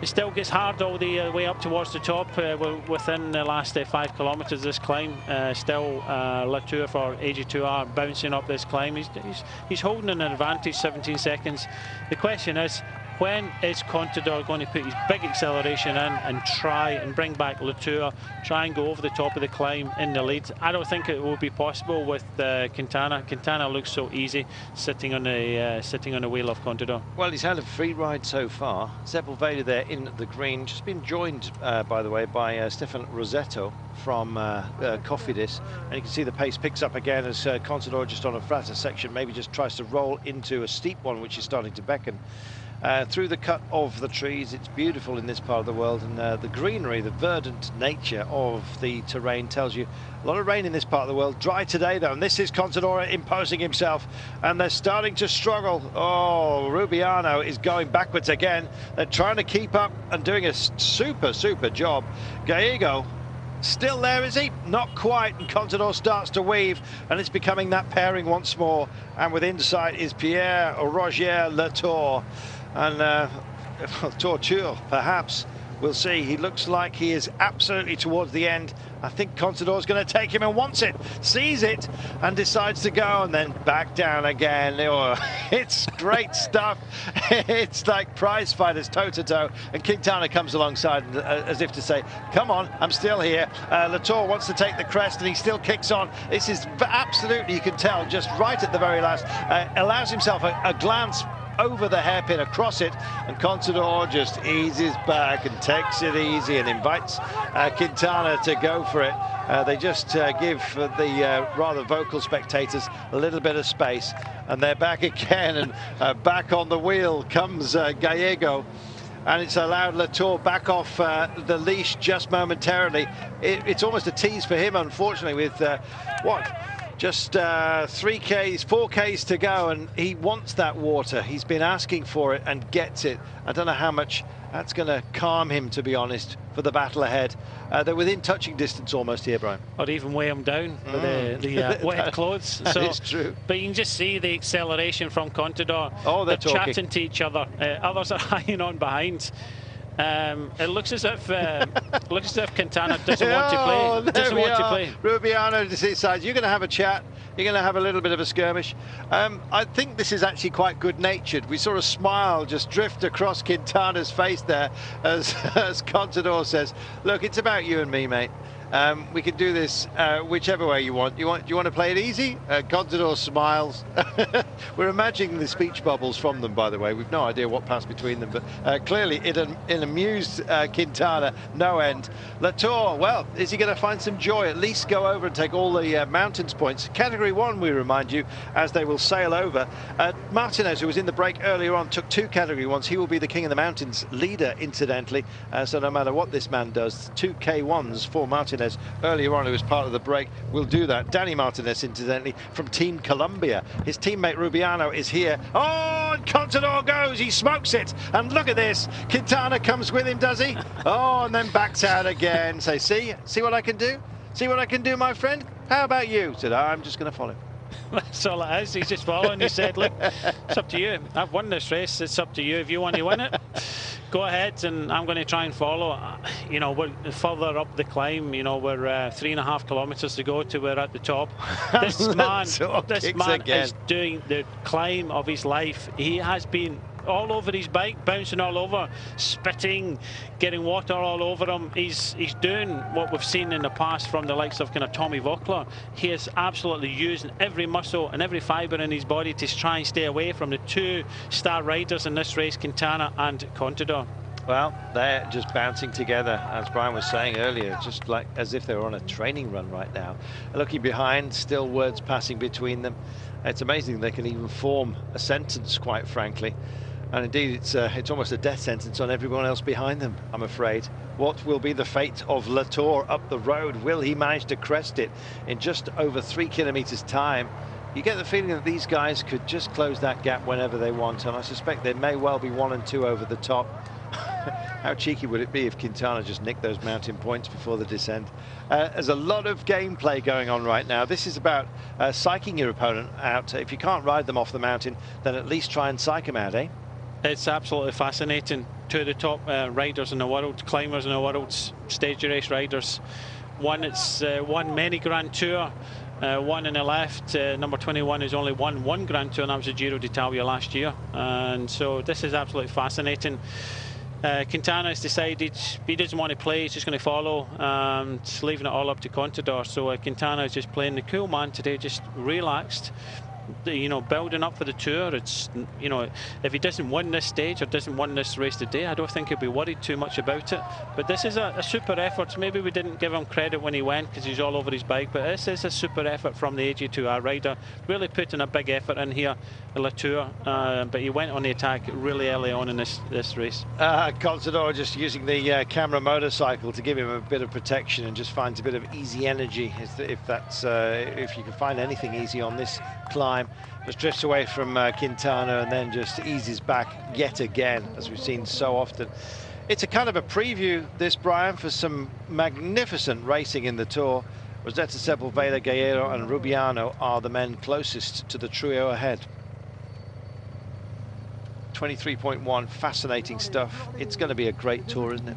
it still gets hard all the way up towards the top. We're within the last 5 kilometers of this climb. Still Latour for AG2R bouncing up this climb. He's holding an advantage, 17 seconds. The question is, when is Contador going to put his big acceleration in and try and bring back Latour, try and go over the top of the climb in the lead? I don't think it will be possible with Quintana. Quintana looks so easy sitting on the wheel of Contador. Well, he's had a free ride so far. Sepulveda there in the green, just been joined, by the way, by Stefan Rosetto from Cofidis, and you can see the pace picks up again as Contador just on a flatter section maybe just tries to roll into a steep one, which is starting to beckon. Through the cut of the trees, it's beautiful in this part of the world, and the greenery, the verdant nature of the terrain tells you a lot of rain in this part of the world. Dry today though, and this is Contador imposing himself, and they're starting to struggle. Oh, Rubiano is going backwards again. They're trying to keep up and doing a super job. Gallego still there, is he? Not quite, and Contador starts to weave, and it's becoming that pairing once more, and with insight is Pierre Roger Latour. And Torture, perhaps. We'll see. He looks like he is absolutely towards the end. I think Contador's going to take him and wants it, sees it, and decides to go, and then back down again. Oh, it's great stuff. It's like prize fighters toe-to-toe, and Quintana comes alongside as if to say, come on, I'm still here. Latour wants to take the crest, and he still kicks on. This is absolutely, you can tell, just right at the very last, allows himself a glance over the hairpin, across it, and Contador just eases back and takes it easy and invites Quintana to go for it. They just give the rather vocal spectators a little bit of space, and they're back again, and back on the wheel comes Gallego, and it's allowed Latour back off the leash just momentarily. It's almost a tease for him, unfortunately, with just 3Ks, 4Ks to go, and he wants that water. He's been asking for it and gets it. I don't know how much That's going to calm him, to be honest, for the battle ahead. They're within touching distance almost here, Brian. Or even weigh them down with the wet clothes. That is true. But you can just see the acceleration from Contador. Oh, they're talking. Chatting to each other. Others are hanging on behind. It looks as if Quintana doesn't want to play. Doesn't want to play. Rubiano decides you're going to have a chat. You're going to have a little bit of a skirmish. I think this is actually quite good-natured. We saw a smile just drift across Quintana's face there as Contador says, "Look, it's about you and me, mate. We can do this whichever way you want. Do you want to play it easy?" Contador smiles. We're imagining the speech bubbles from them, by the way. We've no idea what passed between them, but clearly it amused Quintana no end. Latour, well, is he going to find some joy? At least go over and take all the mountains points. Category 1, we remind you, as they will sail over. Martinez, who was in the break earlier on, took 2 Category 1s. He will be the King of the Mountains leader, incidentally. So no matter what this man does, 2 K1s for Martinez earlier on, who was part of the break, will do that. Danny Martinez, incidentally, from Team Colombia. His teammate Rubiano is here. Oh, and Contador goes, he smokes it. And look at this, Quintana comes with him, does he? Oh, and then backs out again. Say, see what I can do? See what I can do, my friend? How about you? Said, I'm just going to follow. That's all it is. He's just following. He said, look, it's up to you. I've won this race. It's up to you. If you want to win it, go ahead, and I'm going to try and follow. You know, we're further up the climb. You know, we're 3.5 kilometers to go to we're at the top. This man is doing the climb of his life. He has been all over his bike, bouncing all over, spitting, getting water all over him. He's doing what we've seen in the past from the likes of kind of Tommy Voeckler. He is absolutely using every muscle and every fibre in his body to try and stay away from the 2 star riders in this race, Quintana and Contador. Well, they're just bouncing together, as Brian was saying earlier, just like as if they were on a training run right now. Looking behind, still words passing between them. It's amazing they can even form a sentence, quite frankly. And indeed, it's almost a death sentence on everyone else behind them, I'm afraid. What will be the fate of Latour up the road? Will he manage to crest it in just over 3 kilometers time? You get the feeling that these guys could just close that gap whenever they want, and I suspect there may well be 1 and 2 over the top. How cheeky would it be if Quintana just nicked those mountain points before the descent? There's a lot of gameplay going on right now. This is about psyching your opponent out. If you can't ride them off the mountain, then at least try and psych them out, eh? It's absolutely fascinating. 2 of the top riders in the world, climbers in the world, stage race riders. One won many Grand Tour, one on the left, number 21, has only won 1 Grand Tour, and that was the Giro d'Italia last year. And so this is absolutely fascinating. Quintana has decided he doesn't want to play, he's just going to follow, just leaving it all up to Contador. So Quintana is just playing the cool man today, just relaxed. You know, building up for the Tour. It's, you know, if he doesn't win this stage or doesn't win this race today, I don't think he'll be worried too much about it. But this is a super effort. Maybe we didn't give him credit when he went because he's all over his bike, but this is a super effort from the AG2R rider, really putting a big effort in here, Latour. But he went on the attack really early on in this race. Contador just using the camera motorcycle to give him a bit of protection and just finds a bit of easy energy, if you can find anything easy on this climb. Just drifts away from Quintana and then just eases back yet again, as we've seen so often. It's a kind of a preview, this, Brian, for some magnificent racing in the Tour. Rosetta Sepulveda, Gallero and Rubiano are the men closest to the trio ahead. 23.1, fascinating stuff. It's going to be a great Tour, isn't it?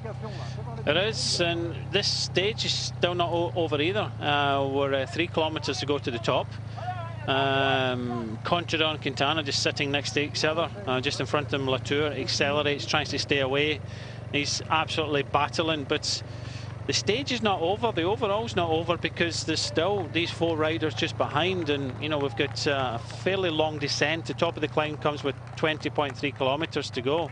It is, and this stage is still not over either. We're 3 kilometers to go to the top. Contador and Quintana just sitting next to each other, just in front of him. Latour accelerates, tries to stay away. He's absolutely battling, but the stage is not over. The overall's not over because there's still these 4 riders just behind, and you know, we've got a fairly long descent. The top of the climb comes with 20.3 kilometers to go.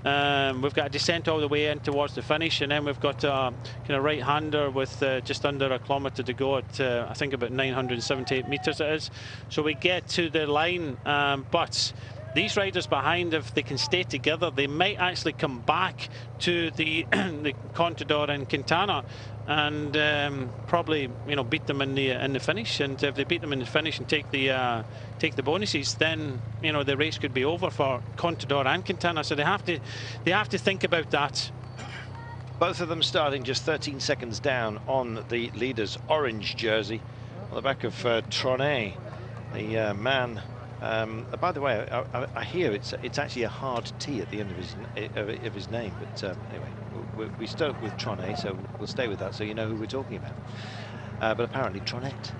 We've got a descent all the way in towards the finish, and then we've got a kind of right-hander with just under 1 kilometer to go at I think about 978 meters it is. So we get to the line, but these riders behind, if they can stay together, they might actually come back to the the Contador and Quintana, and probably, you know, beat them in the finish. And if they beat them in the finish and take the bonuses, then, you know, the race could be over for Contador and Quintana. So they have to think about that. Both of them starting just 13 seconds down on the leader's orange jersey, on the back of Tronet, the man. By the way, I hear it's actually a hard T at the end of his name. But anyway, we start with Tronet, so we'll stay with that, so you know who we're talking about. But apparently Tronet.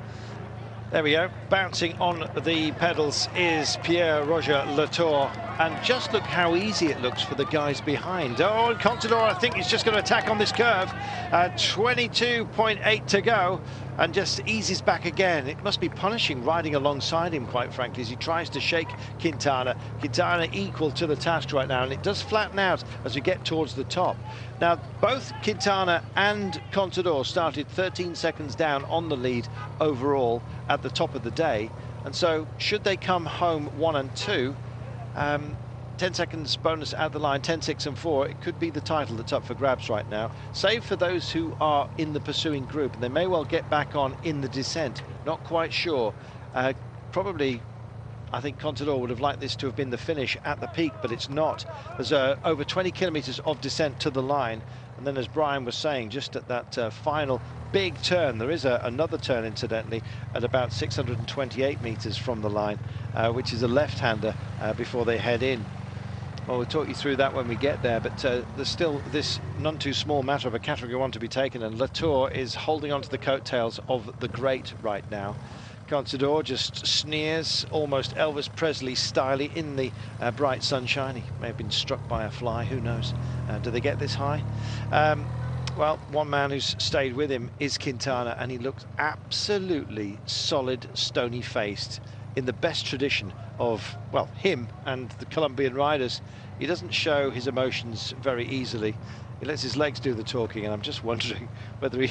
There we go. Bouncing on the pedals is Pierre-Roger Latour. And just look how easy it looks for the guys behind. Oh, and Contador, I think, is just going to attack on this curve. 22.8 to go. And just eases back again. It must be punishing riding alongside him, quite frankly, as he tries to shake Quintana. Quintana equal to the task right now, and it does flatten out as we get towards the top. Now, both Quintana and Contador started 13 seconds down on the lead overall at the top of the day. And so, should they come home 1 and 2, 10 seconds bonus at the line, 10, 6 and 4, it could be the title that's up for grabs right now, save for those who are in the pursuing group, and they may well get back on in the descent. Not quite sure. Probably, I think Contador would have liked this to have been the finish at the peak, but it's not. There's over 20 kilometers of descent to the line, and then, as Brian was saying, just at that final big turn, there is another turn, incidentally, at about 628 meters from the line, which is a left-hander before they head in. Well, we'll talk you through that when we get there, but there's still this none too small matter of a Category 1 to be taken, and Latour is holding on to the coattails of the great right now. Contador just sneers, almost Elvis Presley styly, in the bright sunshine. He may have been struck by a fly, who knows? Do they get this high? Well, one man who's stayed with him is Quintana, and he looks absolutely solid, stony-faced, in the best tradition of, well, him and the Colombian riders. He doesn't show his emotions very easily. He lets his legs do the talking, and I'm just wondering whether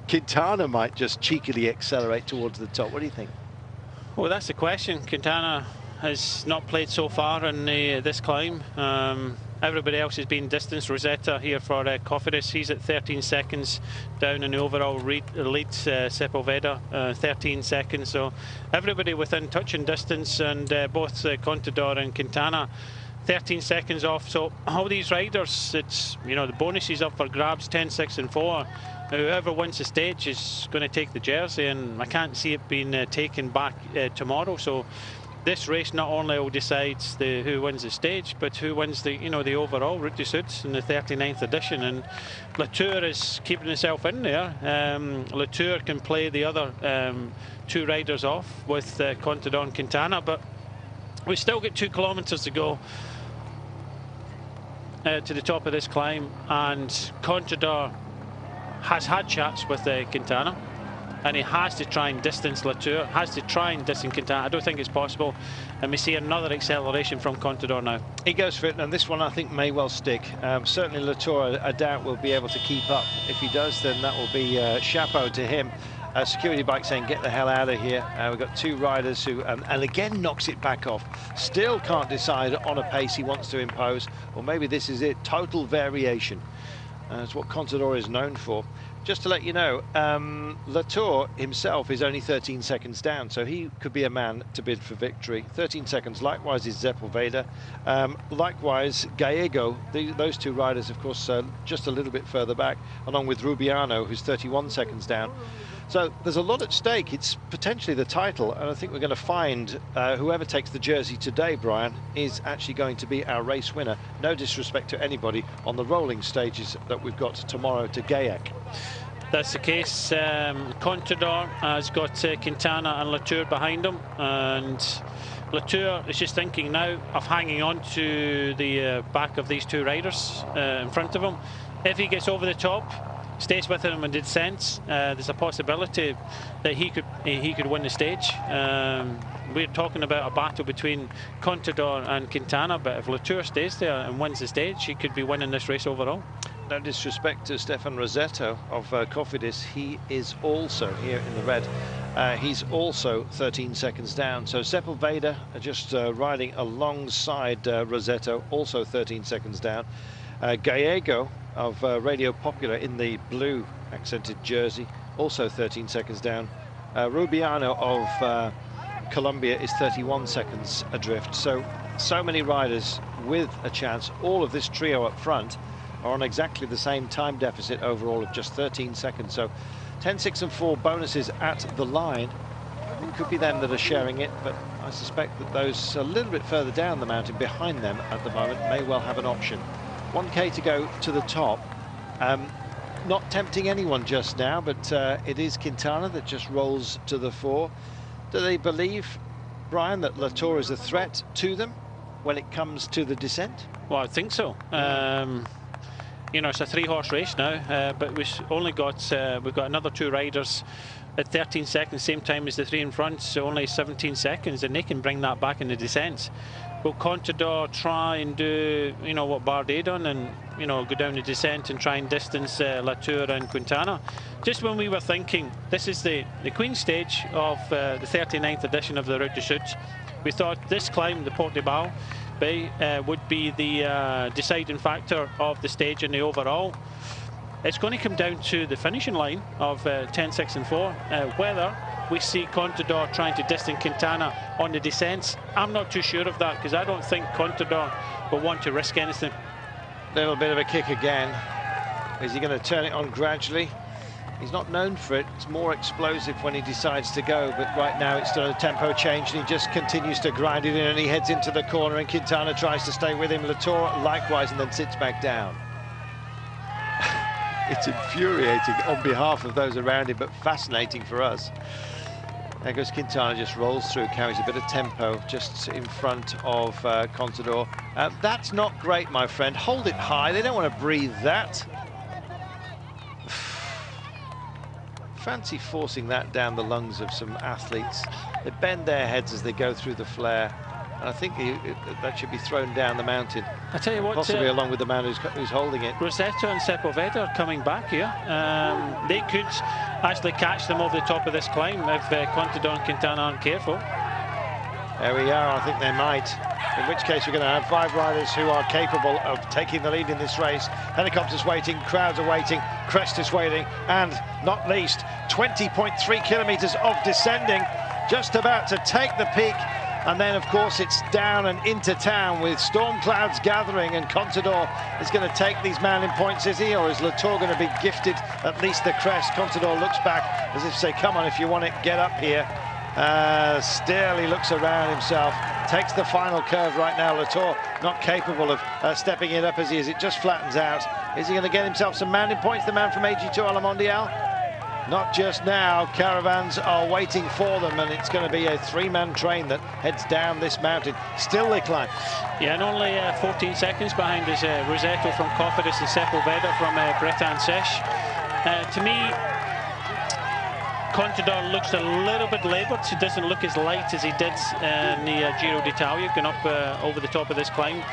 Quintana might just cheekily accelerate towards the top. What do you think? Well, that's the question. Quintana has not played so far in this climb. Everybody else has been distanced. Rosetta here for Cofidis, he's at 13 seconds down in the overall lead. Sepulveda 13 seconds, so everybody within touching distance, and both Contador and Quintana 13 seconds off. So all these riders, it's, you know, the bonus is up for grabs, 10, 6 and 4. Whoever wins the stage is going to take the jersey, and I can't see it being taken back tomorrow. So this race not only will decide who wins the stage, but who wins the, you know, the overall Route du Sud in the 39th edition. And Latour is keeping himself in there. Latour can play the other two riders off with Contador and Quintana, but we still get 2 kilometers to go to the top of this climb, and Contador has had chats with Quintana, and he has to try and distance Latour, has to try and distance Quintana. I don't think it's possible, and we see another acceleration from Contador now. He goes for it, and this one I think may well stick. Certainly Latour, I doubt, will be able to keep up. If he does, then that will be chapeau to him. Security bike saying, get the hell out of here. We've got 2 riders who, and again, knocks it back off. Still can't decide on a pace he wants to impose, or maybe this is it, total variation. That's what Contador is known for. Just to let you know, Latour himself is only 13 seconds down, so he could be a man to bid for victory. 13 seconds, likewise is Sepulveda. Likewise, Gallego, those 2 riders, of course, just a little bit further back, along with Rubiano, who's 31 seconds down. So there's a lot at stake. It's potentially the title, and I think we're going to find whoever takes the jersey today, Brian, is actually going to be our race winner. No disrespect to anybody on the rolling stages that we've got tomorrow to Gaillac. That's the case. Contador has got Quintana and Latour behind him, and Latour is just thinking now of hanging on to the back of these 2 riders in front of him. If he gets over the top, stays with him in descent, there's a possibility that he could win the stage. We're talking about a battle between Contador and Quintana, but if Latour stays there and wins the stage, he could be winning this race overall. No disrespect to Stefan Rosetto of Cofidis, he is also here in the red He's also 13 seconds down. So Sepulveda just riding alongside Rosetto, also 13 seconds down. Gallego of Radio Popular in the blue accented jersey, also 13 seconds down. Rubiano of Colombia is 31 seconds adrift. So many riders with a chance. All of this trio up front are on exactly the same time deficit overall of just 13 seconds. So 10, 6 and 4 bonuses at the line. It could be them that are sharing it, but I suspect that those a little bit further down the mountain behind them at the moment may well have an option. 1K to go to the top. Not tempting anyone just now, but it is Quintana that just rolls to the fore. Do they believe, Brian, that Latour is a threat to them when it comes to the descent? Well, I think so. You know, it's a 3-horse race now, but we've only got we've got another 2 riders at 13 seconds, same time as the 3 in front, so only 17 seconds, and they can bring that back in the descent. Will Contador try and do, you know, what Bardet done, and, you know, go down the descent and try and distance Latour and Quintana? Just when we were thinking, this is the Queen stage of the 39th edition of the Route du Sud, we thought this climb, the Porte de Bal, would be the deciding factor of the stage and the overall. It's going to come down to the finishing line of 10, 6 and 4, whether we see Contador trying to distance Quintana on the descents. I'm not too sure of that, because I don't think Contador will want to risk anything. Little bit of a kick again. Is he going to turn it on gradually? He's not known for it. It's more explosive when he decides to go, but right now it's done a tempo change and he just continues to grind it in, and he heads into the corner and Quintana tries to stay with him. Latour likewise, and then sits back down. It's infuriating on behalf of those around him, but fascinating for us. There goes Quintana, just rolls through, carries a bit of tempo just in front of Contador. That's not great, my friend. Hold it high. They don't want to breathe that. Fancy forcing that down the lungs of some athletes. They bend their heads as they go through the flare, and I think that should be thrown down the mountain. I tell you what, possibly along with the man who's holding it. Rosetto and Sepulveda are coming back here. They could actually catch them over the top of this climb if Contador and Quintana aren't careful. There we are. I think they might. In which case we're going to have 5 riders who are capable of taking the lead in this race. Helicopters waiting, crowds are waiting, crest is waiting, and not least 20.3 kilometers of descending, just about to take the peak. And then, of course, it's down and into town with storm clouds gathering, and Contador is going to take these mountain points, is he? Or is Latour going to be gifted at least the crest? Contador looks back as if to say, come on, if you want it, get up here. Still, he looks around himself, takes the final curve right now. Latour not capable of stepping it up as he is. It just flattens out. Is he going to get himself some mountain points, the man from AG2 a la Mondiale? Not just now. Caravans are waiting for them, and it's going to be a 3-man train that heads down this mountain. Still they climb. Yeah, and only 14 seconds behind is Rosetto from Cofidis and Sepulveda from Breton Sèche. To me, Contador looks a little bit laboured. He doesn't look as light as he did in the Giro d'Italia, going up over the top of this climb.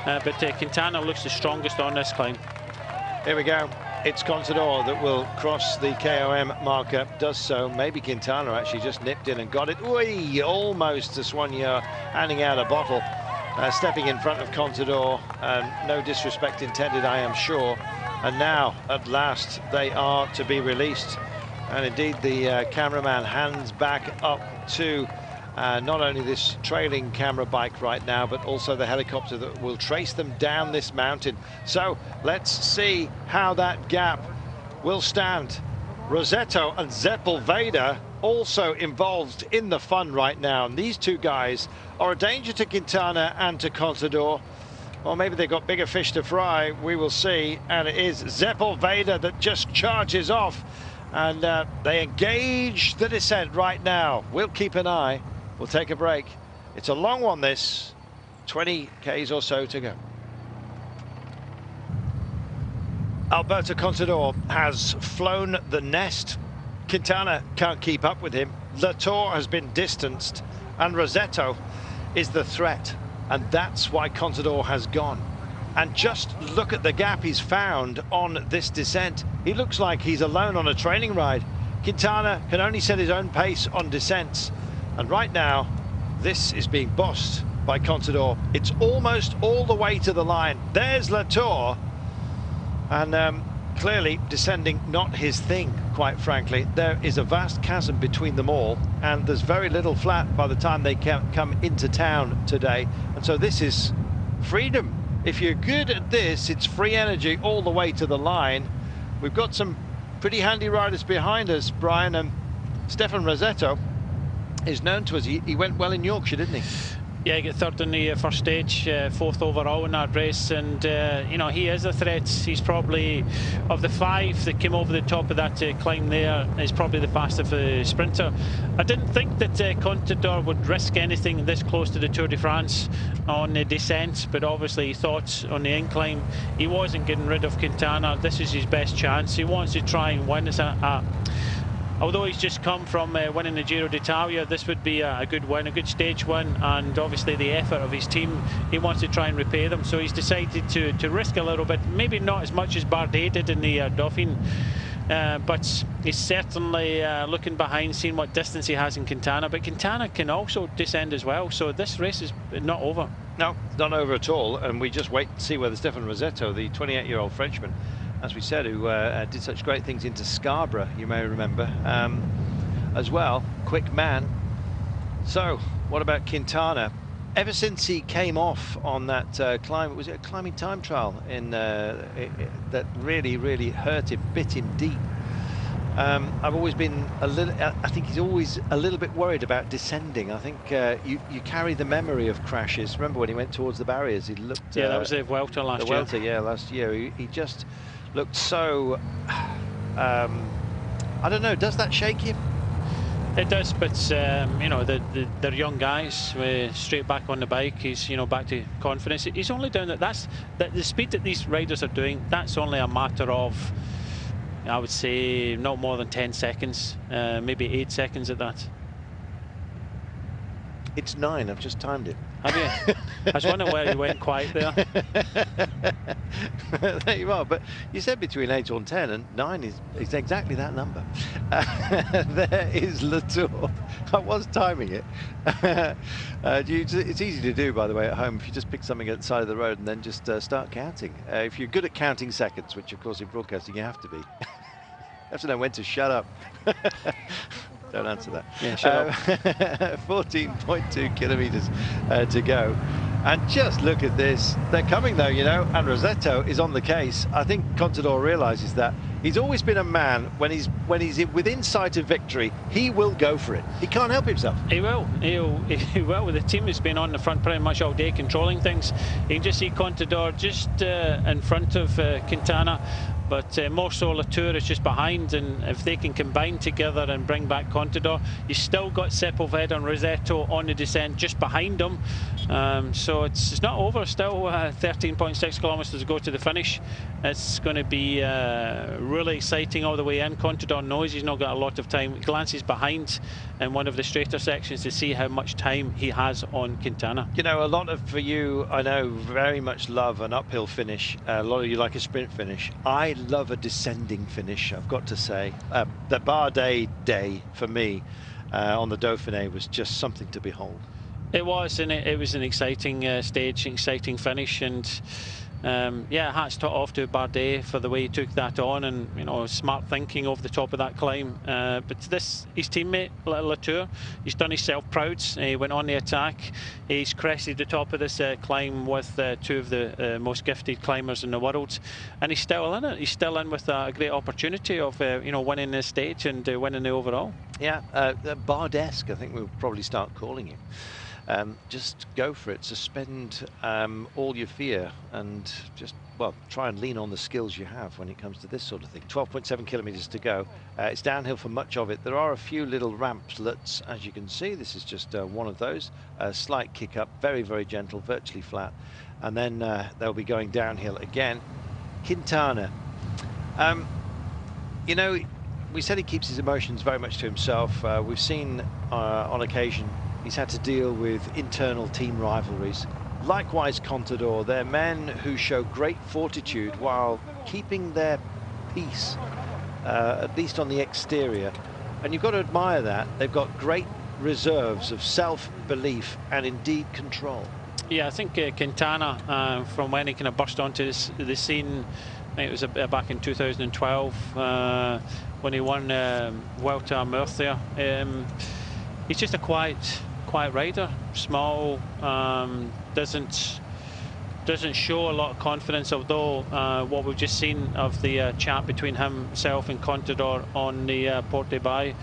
But Quintana looks the strongest on this climb. Here we go. It's Contador that will cross the KOM marker, does so. Maybe Quintana actually just nipped in and got it. Whee! Almost to Soigneur handing out a bottle. Stepping in front of Contador. No disrespect intended, I am sure. And now, at last, they are to be released. And indeed, the cameraman hands back up to not only this trailing camera bike right now, but also the helicopter that will trace them down this mountain. So let's see how that gap will stand. Rosetto and Sepulveda also involved in the fun right now, and these 2 guys are a danger to Quintana and to Contador. Or maybe they've got bigger fish to fry, we will see. And it is Sepulveda that just charges off, and they engage the descent right now. We'll keep an eye. We'll take a break. It's a long one, this. 20 Ks or so to go. Alberto Contador has flown the nest. Quintana can't keep up with him. Latour has been distanced, and Rosetto is the threat. And that's why Contador has gone. And just look at the gap he's found on this descent. He looks like he's alone on a training ride. Quintana can only set his own pace on descents, and right now this is being bossed by Contador. It's almost all the way to the line. There's Latour, and clearly descending not his thing, quite frankly. There is a vast chasm between them all, and there's very little flat by the time they come into town today, and so this is freedom. If you're good at this, it's free energy all the way to the line. We've got some pretty handy riders behind us, Brian, and Stefan Rossetto is known to us. He went well in Yorkshire, didn't he? Yeah, he got third in the first stage, fourth overall in that race, and you know, he is a threat. He's probably, of the five that came over the top of that climb there, he's probably the fastest sprinter. I didn't think that Contador would risk anything this close to the Tour de France on the descent, but obviously he thought on the incline he wasn't getting rid of Quintana. This is his best chance. He wants to try and win. Although he's just come from winning the Giro d'Italia, this would be a good win, a good stage win, and obviously the effort of his team, he wants to try and repay them. So he's decided to risk a little bit, maybe not as much as Bardet did in the Dauphiné, but he's certainly looking behind, seeing what distance he has in Quintana. But Quintana can also descend as well, so this race is not over. No, not over at all, and we just wait to see whether Stefan Rossetto, the 28-year-old Frenchman, as we said, who did such great things into Scarborough, you may remember, as well, quick man. So, what about Quintana? Ever since he came off on that climb, was it a climbing time trial in that really hurt him, bit him deep? I've always been a little, I think he's always a little bit worried about descending. I think you carry the memory of crashes. Remember when he went towards the barriers, he looked... Yeah, that was the Vuelta last year. The Vuelta, yeah, last year. He just looked so... I don't know, does that shake you? It does, but you know, they're young guys, straight back on the bike. He's, you know, back to confidence. He's only down that the speed that these riders are doing, that's only a matter of, I would say, not more than 10 seconds, maybe 8 seconds at that. It's 9, I've just timed it. Have you? I was wondering where you went quiet there. There you are, but you said between 8 and 10, and 9 is exactly that number. There is Latour. I was timing it. It's easy to do, by the way, at home, if you just pick something at the side of the road and then just start counting. If you're good at counting seconds, which of course in broadcasting you have to be, you have to know when to shut up. Don't answer that. Yeah, shut up. 14.2 kilometers to go. And just look at this. They're coming though, you know, and Rossetto is on the case. I think Contador realizes that. He's always been a man, when he's within sight of victory, he will go for it. He can't help himself. He will. He will. The team has been on the front pretty much all day controlling things. You can just see Contador just in front of Quintana. But more so Latour is just behind, and if they can combine together and bring back Contador, you still got Sepulveda and Rossetto on the descent just behind them. So it's not over, still 13.6 kilometers to go to the finish. It's going to be really exciting all the way in. Contador knows he's not got a lot of time. He glances behind in one of the straighter sections to see how much time he has on Quintana. You know, a lot of you, I know, very much love an uphill finish. A lot of you like a sprint finish. I love a descending finish, I've got to say. The Bardet day for me on the Dauphiné was just something to behold. It was, and it was an exciting stage, exciting finish, and yeah, hats off to Bardet for the way he took that on, and you know, smart thinking over the top of that climb. But his teammate Latour, he's done himself proud. He went on the attack. He's crested the top of this climb with two of the most gifted climbers in the world, and he's still in it. He's still in with a great opportunity of you know, winning this stage and winning the overall. Yeah, Bardesque, I think we'll probably start calling him. Just go for it, suspend all your fear, and just, well, try and lean on the skills you have when it comes to this sort of thing. 12.7 kilometers to go. It's downhill for much of it. There are a few little ramplets, as you can see. This is just one of those. A slight kick up, very gentle, virtually flat, and then they'll be going downhill again. Quintana, you know, we said he keeps his emotions very much to himself. We've seen on occasion he's had to deal with internal team rivalries. Likewise, Contador, they're men who show great fortitude while keeping their peace, at least on the exterior. And you've got to admire that. They've got great reserves of self-belief and indeed control. Yeah, I think Quintana, from when he kind of burst onto the scene, I think it was back in 2012 when he won Vuelta a Murcia. He's just a quiet rider, small, doesn't show a lot of confidence, although what we've just seen of the chat between himself and Contador on the Porte de Bay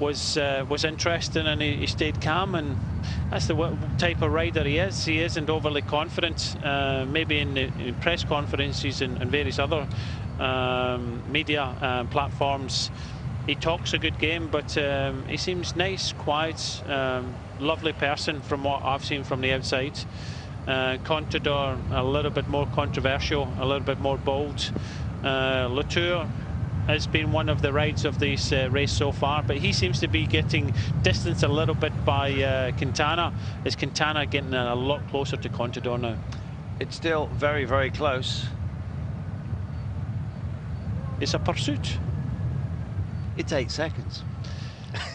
was interesting, and he stayed calm, and that's the type of rider he is. He isn't overly confident. Maybe in press conferences and various other media platforms, he talks a good game, but he seems nice, quiet, lovely person from what I've seen from the outside. Contador a little bit more controversial, a little bit more bold. Latour has been one of the rides of this race so far, but he seems to be getting distanced a little bit by Quintana. Is Quintana getting a lot closer to Contador now? It's still very, very close. It's a pursuit. It's 8 seconds.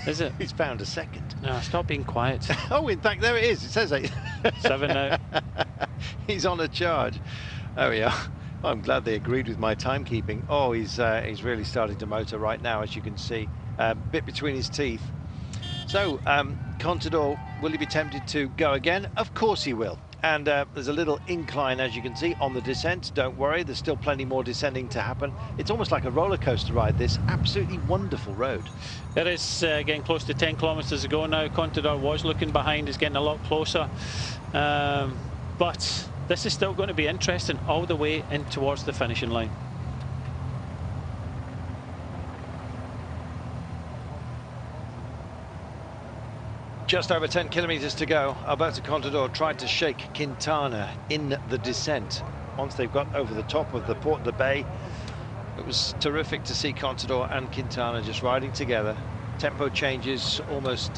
Is it? He's found a second. No, stop being quiet. Oh, in fact, there it is. It says 8. 7 now. He's on a charge. There we are. I'm glad they agreed with my timekeeping. Oh, he's really starting to motor right now, as you can see. Bit between his teeth. So, Contador, will he be tempted to go again? Of course he will. And there's a little incline, as you can see, on the descent. Don't worry, there's still plenty more descending to happen. It's almost like a roller coaster ride, this absolutely wonderful road. It is getting close to 10 kilometres to go now. Contador was looking behind, is getting a lot closer. But this is still going to be interesting all the way in towards the finishing line. Just over 10 kilometres to go. Alberto Contador tried to shake Quintana in the descent. Once they've got over the top of the Porte de Bay, it was terrific to see Contador and Quintana just riding together. Tempo changes, almost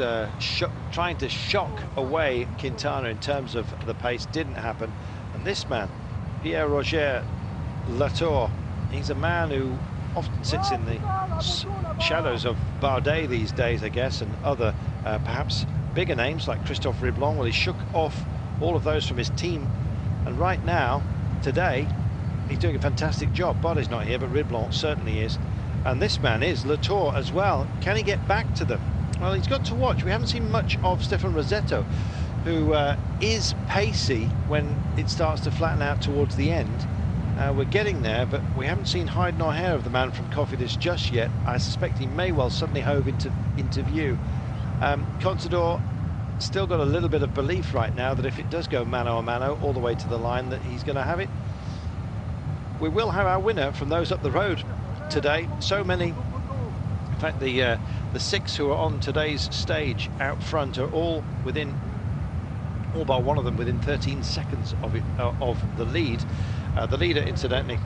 trying to shock away Quintana in terms of the pace. Didn't happen. And this man, Pierre-Roger Latour, he's a man who often sits in the shadows of Bardet these days, I guess, and other perhaps bigger names like Christophe Riblon. Well, he shook off all of those from his team, and right now, today, he's doing a fantastic job. Bardet's not here, but Riblon certainly is. And this man is Latour as well. Can he get back to them? Well, he's got to watch. We haven't seen much of Stefan Rossetto, who is pacey when it starts to flatten out towards the end. We're getting there, but we haven't seen hide nor hair of the man from Cofidis just yet. I suspect he may well suddenly hove into view. Contador still got a little bit of belief right now that if it does go mano a mano all the way to the line, that he's going to have it. We will have our winner from those up the road today. So many, in fact, the 6 who are on today's stage out front are all bar one of them within 13 seconds of the lead. The leader, incidentally,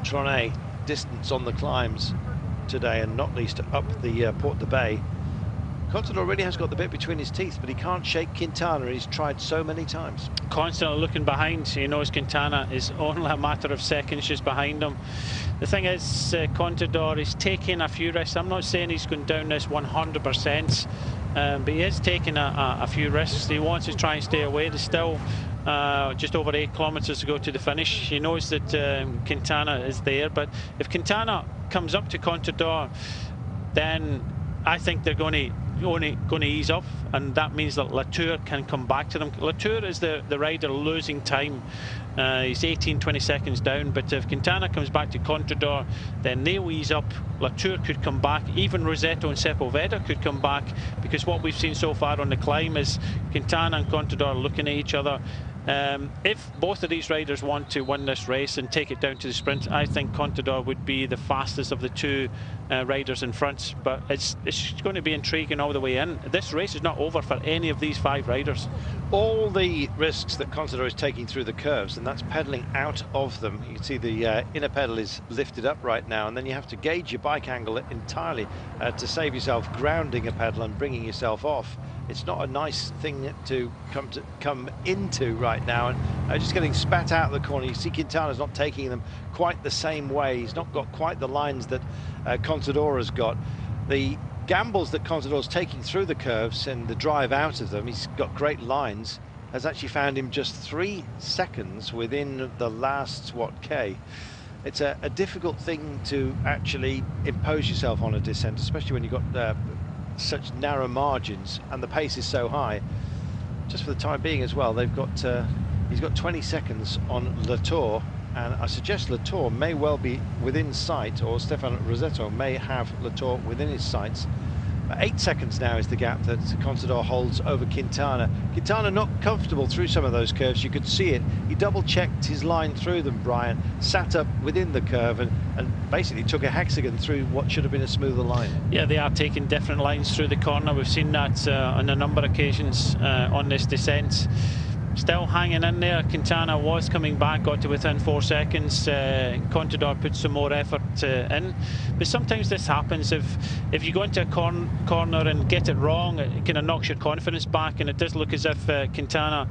Tronet, distance on the climbs today, and not least up the Porte de Bay. Contador already has got the bit between his teeth, but he can't shake Quintana. He's tried so many times. Constantly looking behind. He knows Quintana is only a matter of seconds just behind him. The thing is, Contador is taking a few risks. I'm not saying he's going down this 100%, but he is taking a few risks. He wants to try and stay away. There's still just over 8 kilometres to go to the finish. He knows that Quintana is there, but if Quintana comes up to Contador, then I think they're only going to ease up, and that means that Latour can come back to them. Latour is the rider losing time. He's 18-20 seconds down, but if Quintana comes back to Contador, then they'll ease up. Latour could come back. Even Rossetto and Sepulveda could come back, because what we've seen so far on the climb is Quintana and Contador looking at each other. If both of these riders want to win this race and take it down to the sprint, I think Contador would be the fastest of the two riders in front, but it's going to be intriguing all the way in. This race is not over for any of these 5 riders. All the risks that Contador is taking through the curves, and that's pedalling out of them. You can see the inner pedal is lifted up right now, and then you have to gauge your bike angle entirely to save yourself grounding a pedal and bringing yourself off. It's not a nice thing to come into right now, and just getting spat out of the corner. You see Quintana's not taking them quite the same way. He's not got quite the lines that Contador has got. The gambles that Contador's taking through the curves and the drive out of them, he's got great lines, has actually found him just 3 seconds within the last, what, K. It's a difficult thing to actually impose yourself on a descent, especially when you've got such narrow margins and the pace is so high. Just for the time being as well, they've got he's got 20 seconds on Latour, and I suggest Latour may well be within sight, or Stefan Rosetto may have Latour within his sights. 8 seconds now is the gap that Contador holds over Quintana. Quintana not comfortable through some of those curves, you could see it. He double-checked his line through them, Brian, sat up within the curve and basically took a hexagon through what should have been a smoother line. Yeah, they are taking different lines through the corner. We've seen that on a number of occasions on this descent. Still hanging in there. Quintana was coming back, got to within 4 seconds. Contador put some more effort in, but sometimes this happens. If you go into a corner and get it wrong, it kind of knocks your confidence back, and it does look as if Quintana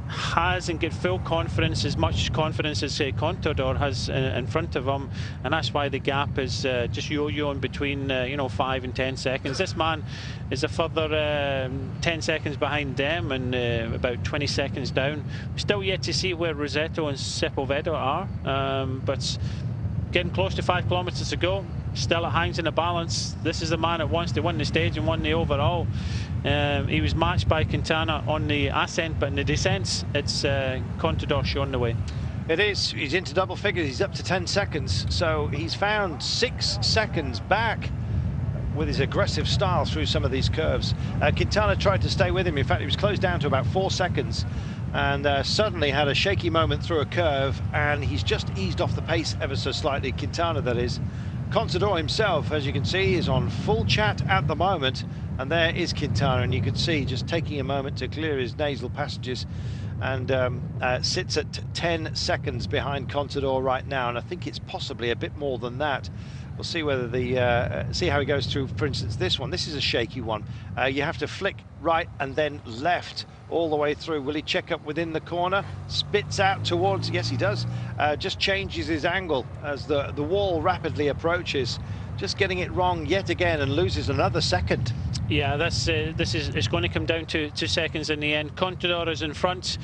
hasn't got full confidence, as much confidence as Contador has in front of him, and that's why the gap is just yo-yoing between 5 and 10 seconds. This man is a further 10 seconds behind them and about 20 seconds down. Still yet to see where Rosetto and Sepulveda are, but getting close to 5 kilometers to go. Still it hangs in a balance. This is the man that wants to win the stage and win the overall. He was matched by Quintana on the ascent, but in the descents, it's Contador showing the way. It is. He's into double figures. He's up to 10 seconds. So he's found 6 seconds back with his aggressive style through some of these curves. Quintana tried to stay with him. In fact, he was closed down to about 4 seconds and suddenly had a shaky moment through a curve, and he's just eased off the pace ever so slightly. Quintana, that is. Contador himself, as you can see, is on full chat at the moment, and there is Quintana, and you can see just taking a moment to clear his nasal passages, and sits at 10 seconds behind Contador right now, and I think it's possibly a bit more than that. We'll see whether see how he goes through, for instance, this one. This is a shaky one. You have to flick right and then left all the way through. Will he check up within the corner? Spits out towards, yes he does. Just changes his angle as the wall rapidly approaches. Just getting it wrong yet again and loses another second. Yeah, it's going to come down to 2 seconds in the end. Contador is in front.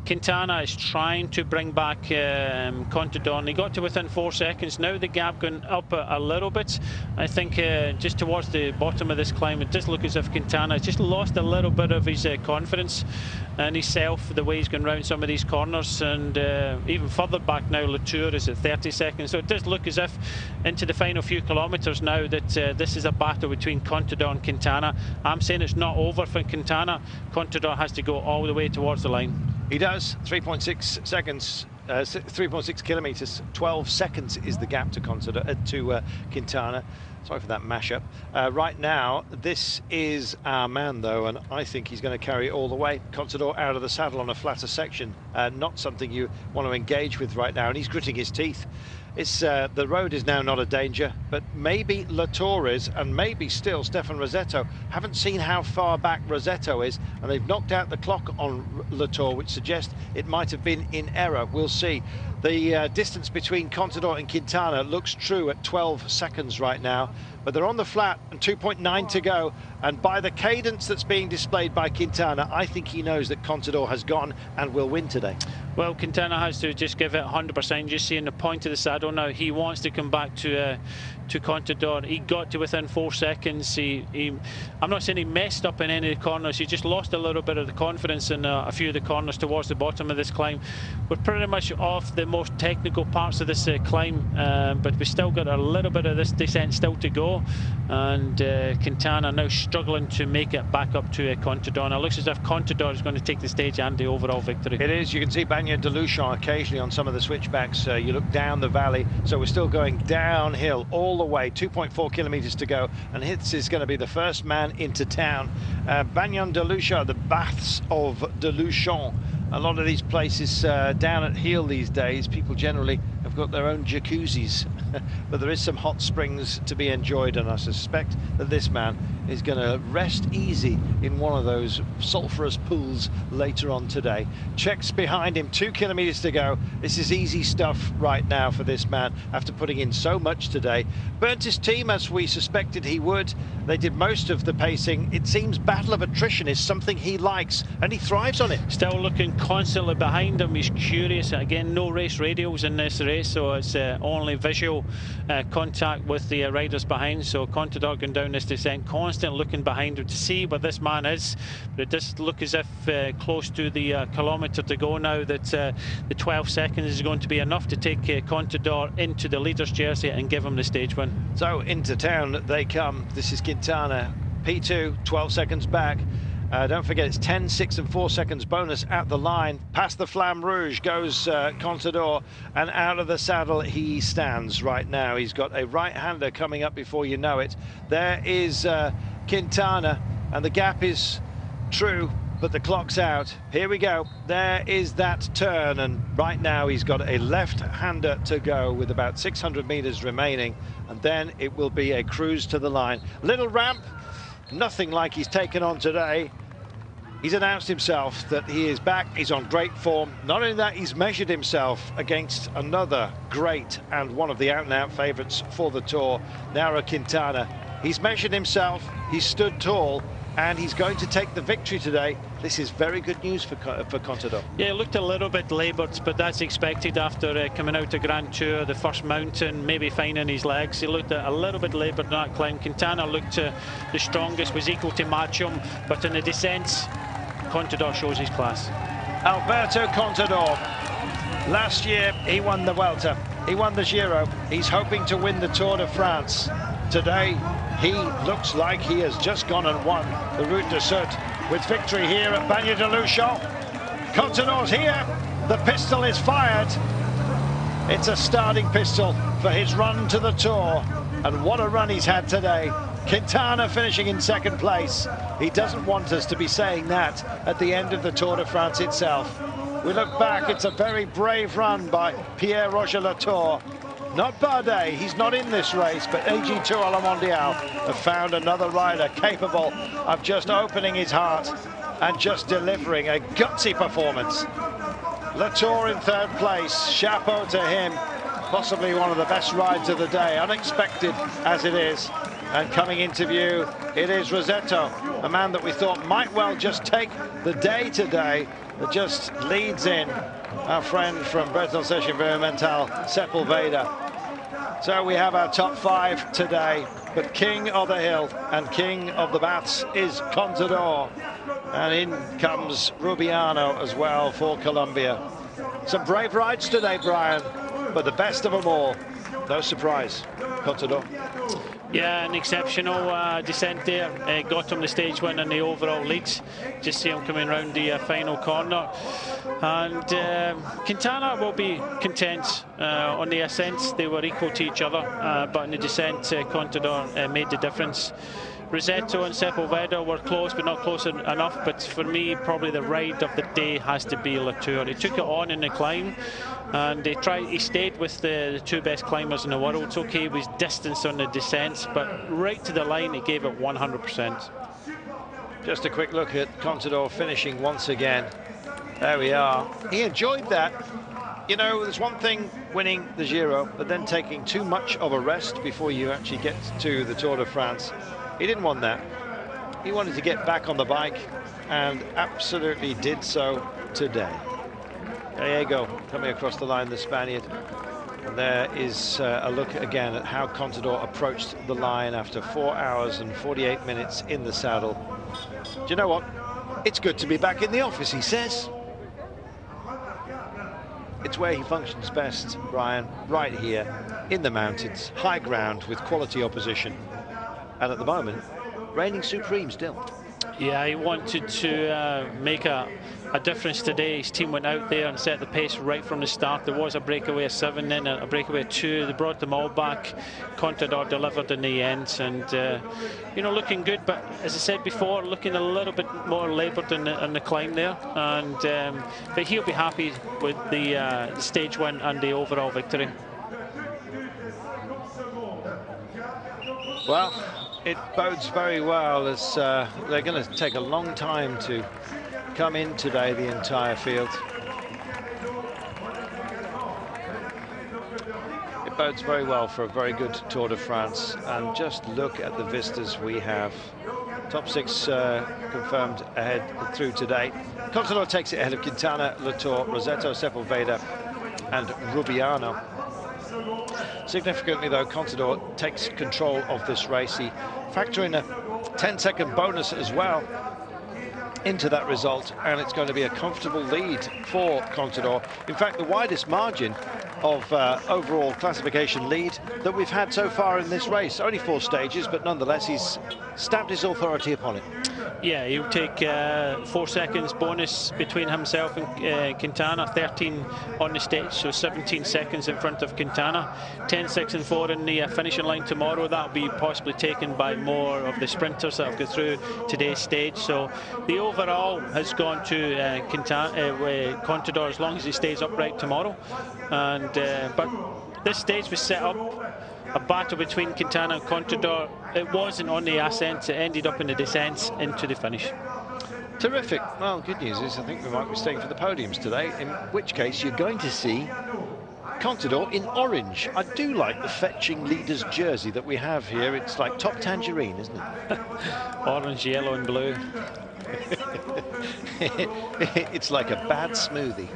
Quintana is trying to bring back Contador, and he got to within 4 seconds. Now the gap going up a little bit. I think just towards the bottom of this climb, it does look as if Quintana has just lost a little bit of his confidence and his self, the way he's going round some of these corners, and even further back now, Latour is at 30 seconds. So it does look as if into the final few kilometres now that this is a battle between Contador and Quintana. I'm saying it's not over for Quintana. Contador has to go all the way towards the line. He does. 3.6 seconds, 3.6 kilometres, 12 seconds is the gap to Quintana. Sorry for that mashup. Right now, this is our man, though, and I think he's going to carry it all the way. Contador out of the saddle on a flatter section. Not something you want to engage with right now, and he's gritting his teeth. It's the road is now not a danger, but maybe Latour is, and maybe still Stefan Rosetto. Haven't seen how far back Rosetto is, and they've knocked out the clock on Latour, which suggests it might have been in error. We'll see. The distance between Contador and Quintana looks true at 12 seconds right now, but they're on the flat and 2.9 to go, and by the cadence that's being displayed by Quintana, I think he knows that Contador has gone and will win today. Well, Quintana has to just give it 100%. Just seeing the point of the saddle now, he wants to come back to Contador. He got to within 4 seconds. I'm not saying he messed up in any of the corners. He just lost a little bit of the confidence in a few of the corners towards the bottom of this climb. We're pretty much off the most technical parts of this climb, but we still got a little bit of this descent still to go. And Quintana now struggling to make it back up to Contador. And it looks as if Contador is going to take the stage and the overall victory. It is. You can see Bagnon de Luchon occasionally on some of the switchbacks. You look down the valley, so we're still going downhill all the way. 2.4 kilometres to go, and this is going to be the first man into town. Bagnon de Luchon, the Baths of de Luchon. A lot of these places down at heel these days, people generally have got their own jacuzzis, but there is some hot springs to be enjoyed, and I suspect that this man is going to rest easy in one of those sulphurous pools later on today. Czechs behind him, 2 kilometers to go. This is easy stuff right now for this man after putting in so much today. Burnt his team as we suspected he would. They did most of the pacing. It seems battle of attrition is something he likes, and he thrives on it. Still looking constantly behind him. He's curious. Again, no race radios in this race, so it's only visual contact with the riders behind. So Contador going down this descent, constant looking behind him to see where this man is. But it does look as if close to the kilometre to go now, that the 12 seconds is going to be enough to take Contador into the leader's jersey and give him the stage win. So into town they come. This is Quintana, P2, 12 seconds back. Don't forget, it's 10, 6 and 4 seconds bonus at the line. Past the Flamme Rouge goes Contador, and out of the saddle he stands right now. He's got a right-hander coming up before you know it. There is Quintana, and the gap is true, but the clock's out. Here we go. There is that turn, and right now he's got a left-hander to go with about 600 meters remaining, and then it will be a cruise to the line. Little ramp. Nothing like he's taken on today. He's announced himself that he is back. He's on great form. Not only that, he's measured himself against another great and one of the out-and-out favourites for the Tour, Nairo Quintana. He's measured himself, he's stood tall, and he's going to take the victory today. This is very good news for Contador. Yeah, it looked a little bit laboured, but that's expected after coming out to Grand Tour, the first mountain, maybe finding his legs. He looked a little bit laboured in that climb. Quintana looked the strongest, was equal to match him, but in the descents, Contador shows his class. Alberto Contador. Last year, he won the Vuelta. He won the Giro. He's hoping to win the Tour de France. Today, he looks like he has just gone and won the Route du Sud with victory here at Bagnes de Luchon. Contador's here. The pistol is fired. It's a starting pistol for his run to the Tour. And what a run he's had today. Quintana finishing in second place. He doesn't want us to be saying that at the end of the Tour de France itself. We look back, it's a very brave run by Pierre-Roger Latour. Not Bardet, he's not in this race, but AG Tour La Mondiale have found another rider capable of just opening his heart and just delivering a gutsy performance. Latour in third place, chapeau to him. Possibly one of the best rides of the day, unexpected as it is. And coming into view, it is Rosetto, a man that we thought might well just take the day today, that just leads in our friend from Présentation Environmental, Sepulveda. So we have our top 5 today, but king of the hill and king of the baths is Contador. And in comes Rubiano as well for Colombia. Some brave rides today, Brian, but the best of them all, no surprise, Contador. Yeah, an exceptional descent there. Got him the stage win and the overall lead. Just see him coming round the final corner. And Quintana will be content. On the ascent, they were equal to each other. But in the descent, Contador made the difference. Rosetto and Sepulveda were close, but not close enough. But for me, probably the ride of the day has to be Latour. He took it on in the climb, and he stayed with the 2 best climbers in the world. It's okay, he was distanced on the descents, but right to the line, he gave it 100%. Just a quick look at Contador finishing once again. There we are. He enjoyed that. You know, there's one thing winning the Giro, but then taking too much of a rest before you actually get to the Tour de France. He didn't want that. He wanted to get back on the bike, and absolutely did so today. Gallego coming across the line, the Spaniard. And there is a look again at how Contador approached the line after 4 hours and 48 minutes in the saddle. Do you know what? It's good to be back in the office, he says. It's where he functions best, Brian, right here in the mountains, high ground with quality opposition. And at the moment, reigning supreme still. Yeah, he wanted to make a difference today. His team went out there and set the pace right from the start. There was a breakaway of 7, then a breakaway of 2. They brought them all back. Contador delivered in the end, and you know, looking good. But as I said before, looking a little bit more laboured in the climb there. And but he'll be happy with the stage win and the overall victory. Well, it bodes very well, as they're going to take a long time to come in today, the entire field. It bodes very well for a very good Tour de France, and just look at the vistas we have. Top 6 confirmed ahead through today. Contador takes it ahead of Quintana, Latour, Rosetto, Sepulveda and Rubiano. Significantly though, Contador takes control of this race. He factor in a 10-second bonus as well into that result, and it's going to be a comfortable lead for Contador. In fact, the widest margin of overall classification lead that we've had so far in this race. Only 4 stages, but nonetheless he's stamped his authority upon it. Yeah, he'll take 4 seconds bonus between himself and Quintana, 13 on the stage, so 17 seconds in front of Quintana. 10, 6 and 4 in the finishing line tomorrow. That'll be possibly taken by more of the sprinters that have gone through today's stage. So the overall has gone to Contador as long as he stays upright tomorrow. And but this stage was set up a battle between Quintana and Contador. It wasn't on the ascent, it ended up in the descents into the finish. Terrific. Well, good news is I think we might be staying for the podiums today, in which case you're going to see Contador in orange. I do like the fetching leader's jersey that we have here. It's like top tangerine, isn't it? Orange, yellow and blue. It's like a bad smoothie.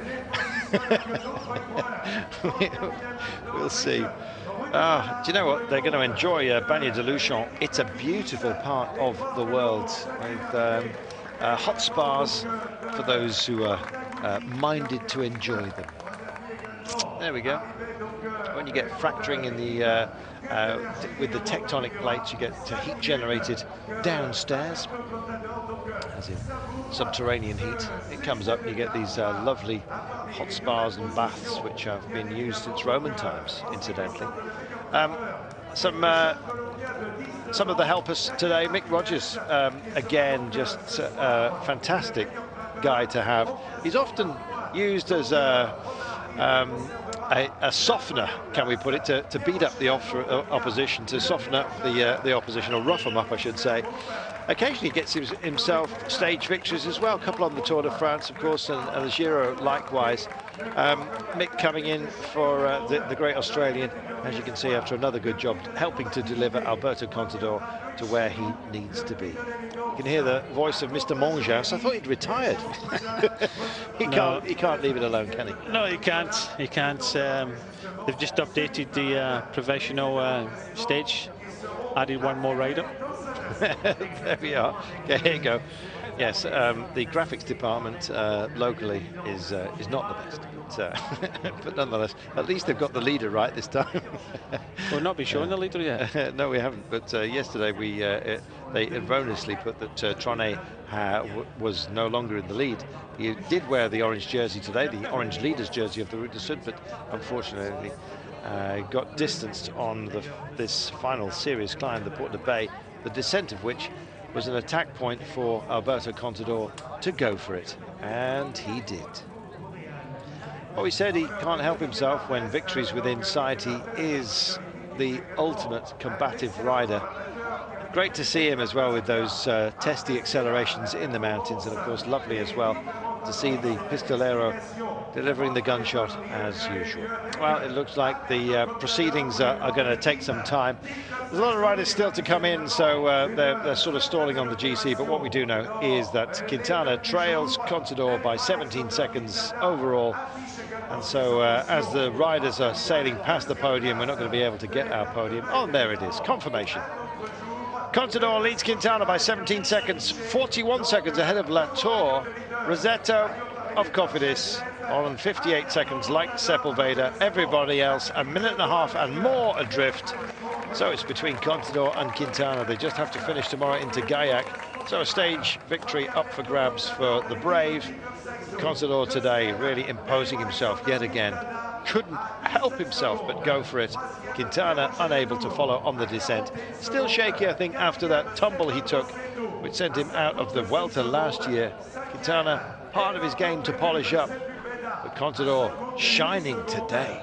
We'll see. Do you know what? They're going to enjoy Bagnères de Luchon. It's a beautiful part of the world with hot spas for those who are minded to enjoy them. There we go. When you get fracturing in the with the tectonic plates, you get heat generated downstairs, as in subterranean heat. It comes up and you get these lovely hot spas and baths, which have been used since Roman times, incidentally. Some of the helpers today. Mick Rogers, again, just a fantastic guy to have. He's often used as a softener, can we put it, to beat up the opposition, to soften up the opposition, or rough them up, I should say. Occasionally gets himself stage victories as well, a couple on the Tour de France, of course, and the Giro likewise. Mick coming in for the great Australian, as you can see, after another good job, helping to deliver Alberto Contador to where he needs to be. You can hear the voice of Mr. Monjas. I thought he'd retired. He can't leave it alone, can he? No, he can't. He can't. They've just updated the professional stage, added one more rider. There we are. Okay, here you go. Yes, the graphics department locally is not the best, but nonetheless, at least they've got the leader right this time. We'll not be showing the leader yet. No, we haven't. But yesterday they erroneously put that Tronet was no longer in the lead. He did wear the orange jersey today, the orange leader's jersey of the Route du Sud, but unfortunately got distanced on this final serious climb, the Porte de Bay, the descent of which was an attack point for Alberto Contador to go for it, and he did. Well, he said he can't help himself when victory's within sight. He is the ultimate combative rider. Great to see him as well with those testy accelerations in the mountains, and of course lovely as well to see the Pistolero delivering the gunshot as usual. Well, it looks like the proceedings are going to take some time. There's a lot of riders still to come in, so they're sort of stalling on the GC, but what we do know is that Quintana trails Contador by 17 seconds overall. And so as the riders are sailing past the podium, we're not going to be able to get our podium. Oh, and there it is, confirmation. Contador leads Quintana by 17 seconds, 41 seconds ahead of Latour. Rosetto of Cofidis on 58 seconds, like Sepulveda. Everybody else a minute and a half and more adrift. So it's between Contador and Quintana. They just have to finish tomorrow into Gaillac. So a stage victory up for grabs for the brave. Contador today really imposing himself yet again. Couldn't help himself but go for it. Quintana unable to follow on the descent. Still shaky, I think, after that tumble he took, which sent him out of the Vuelta last year. Quintana, part of his game to polish up, but Contador shining today.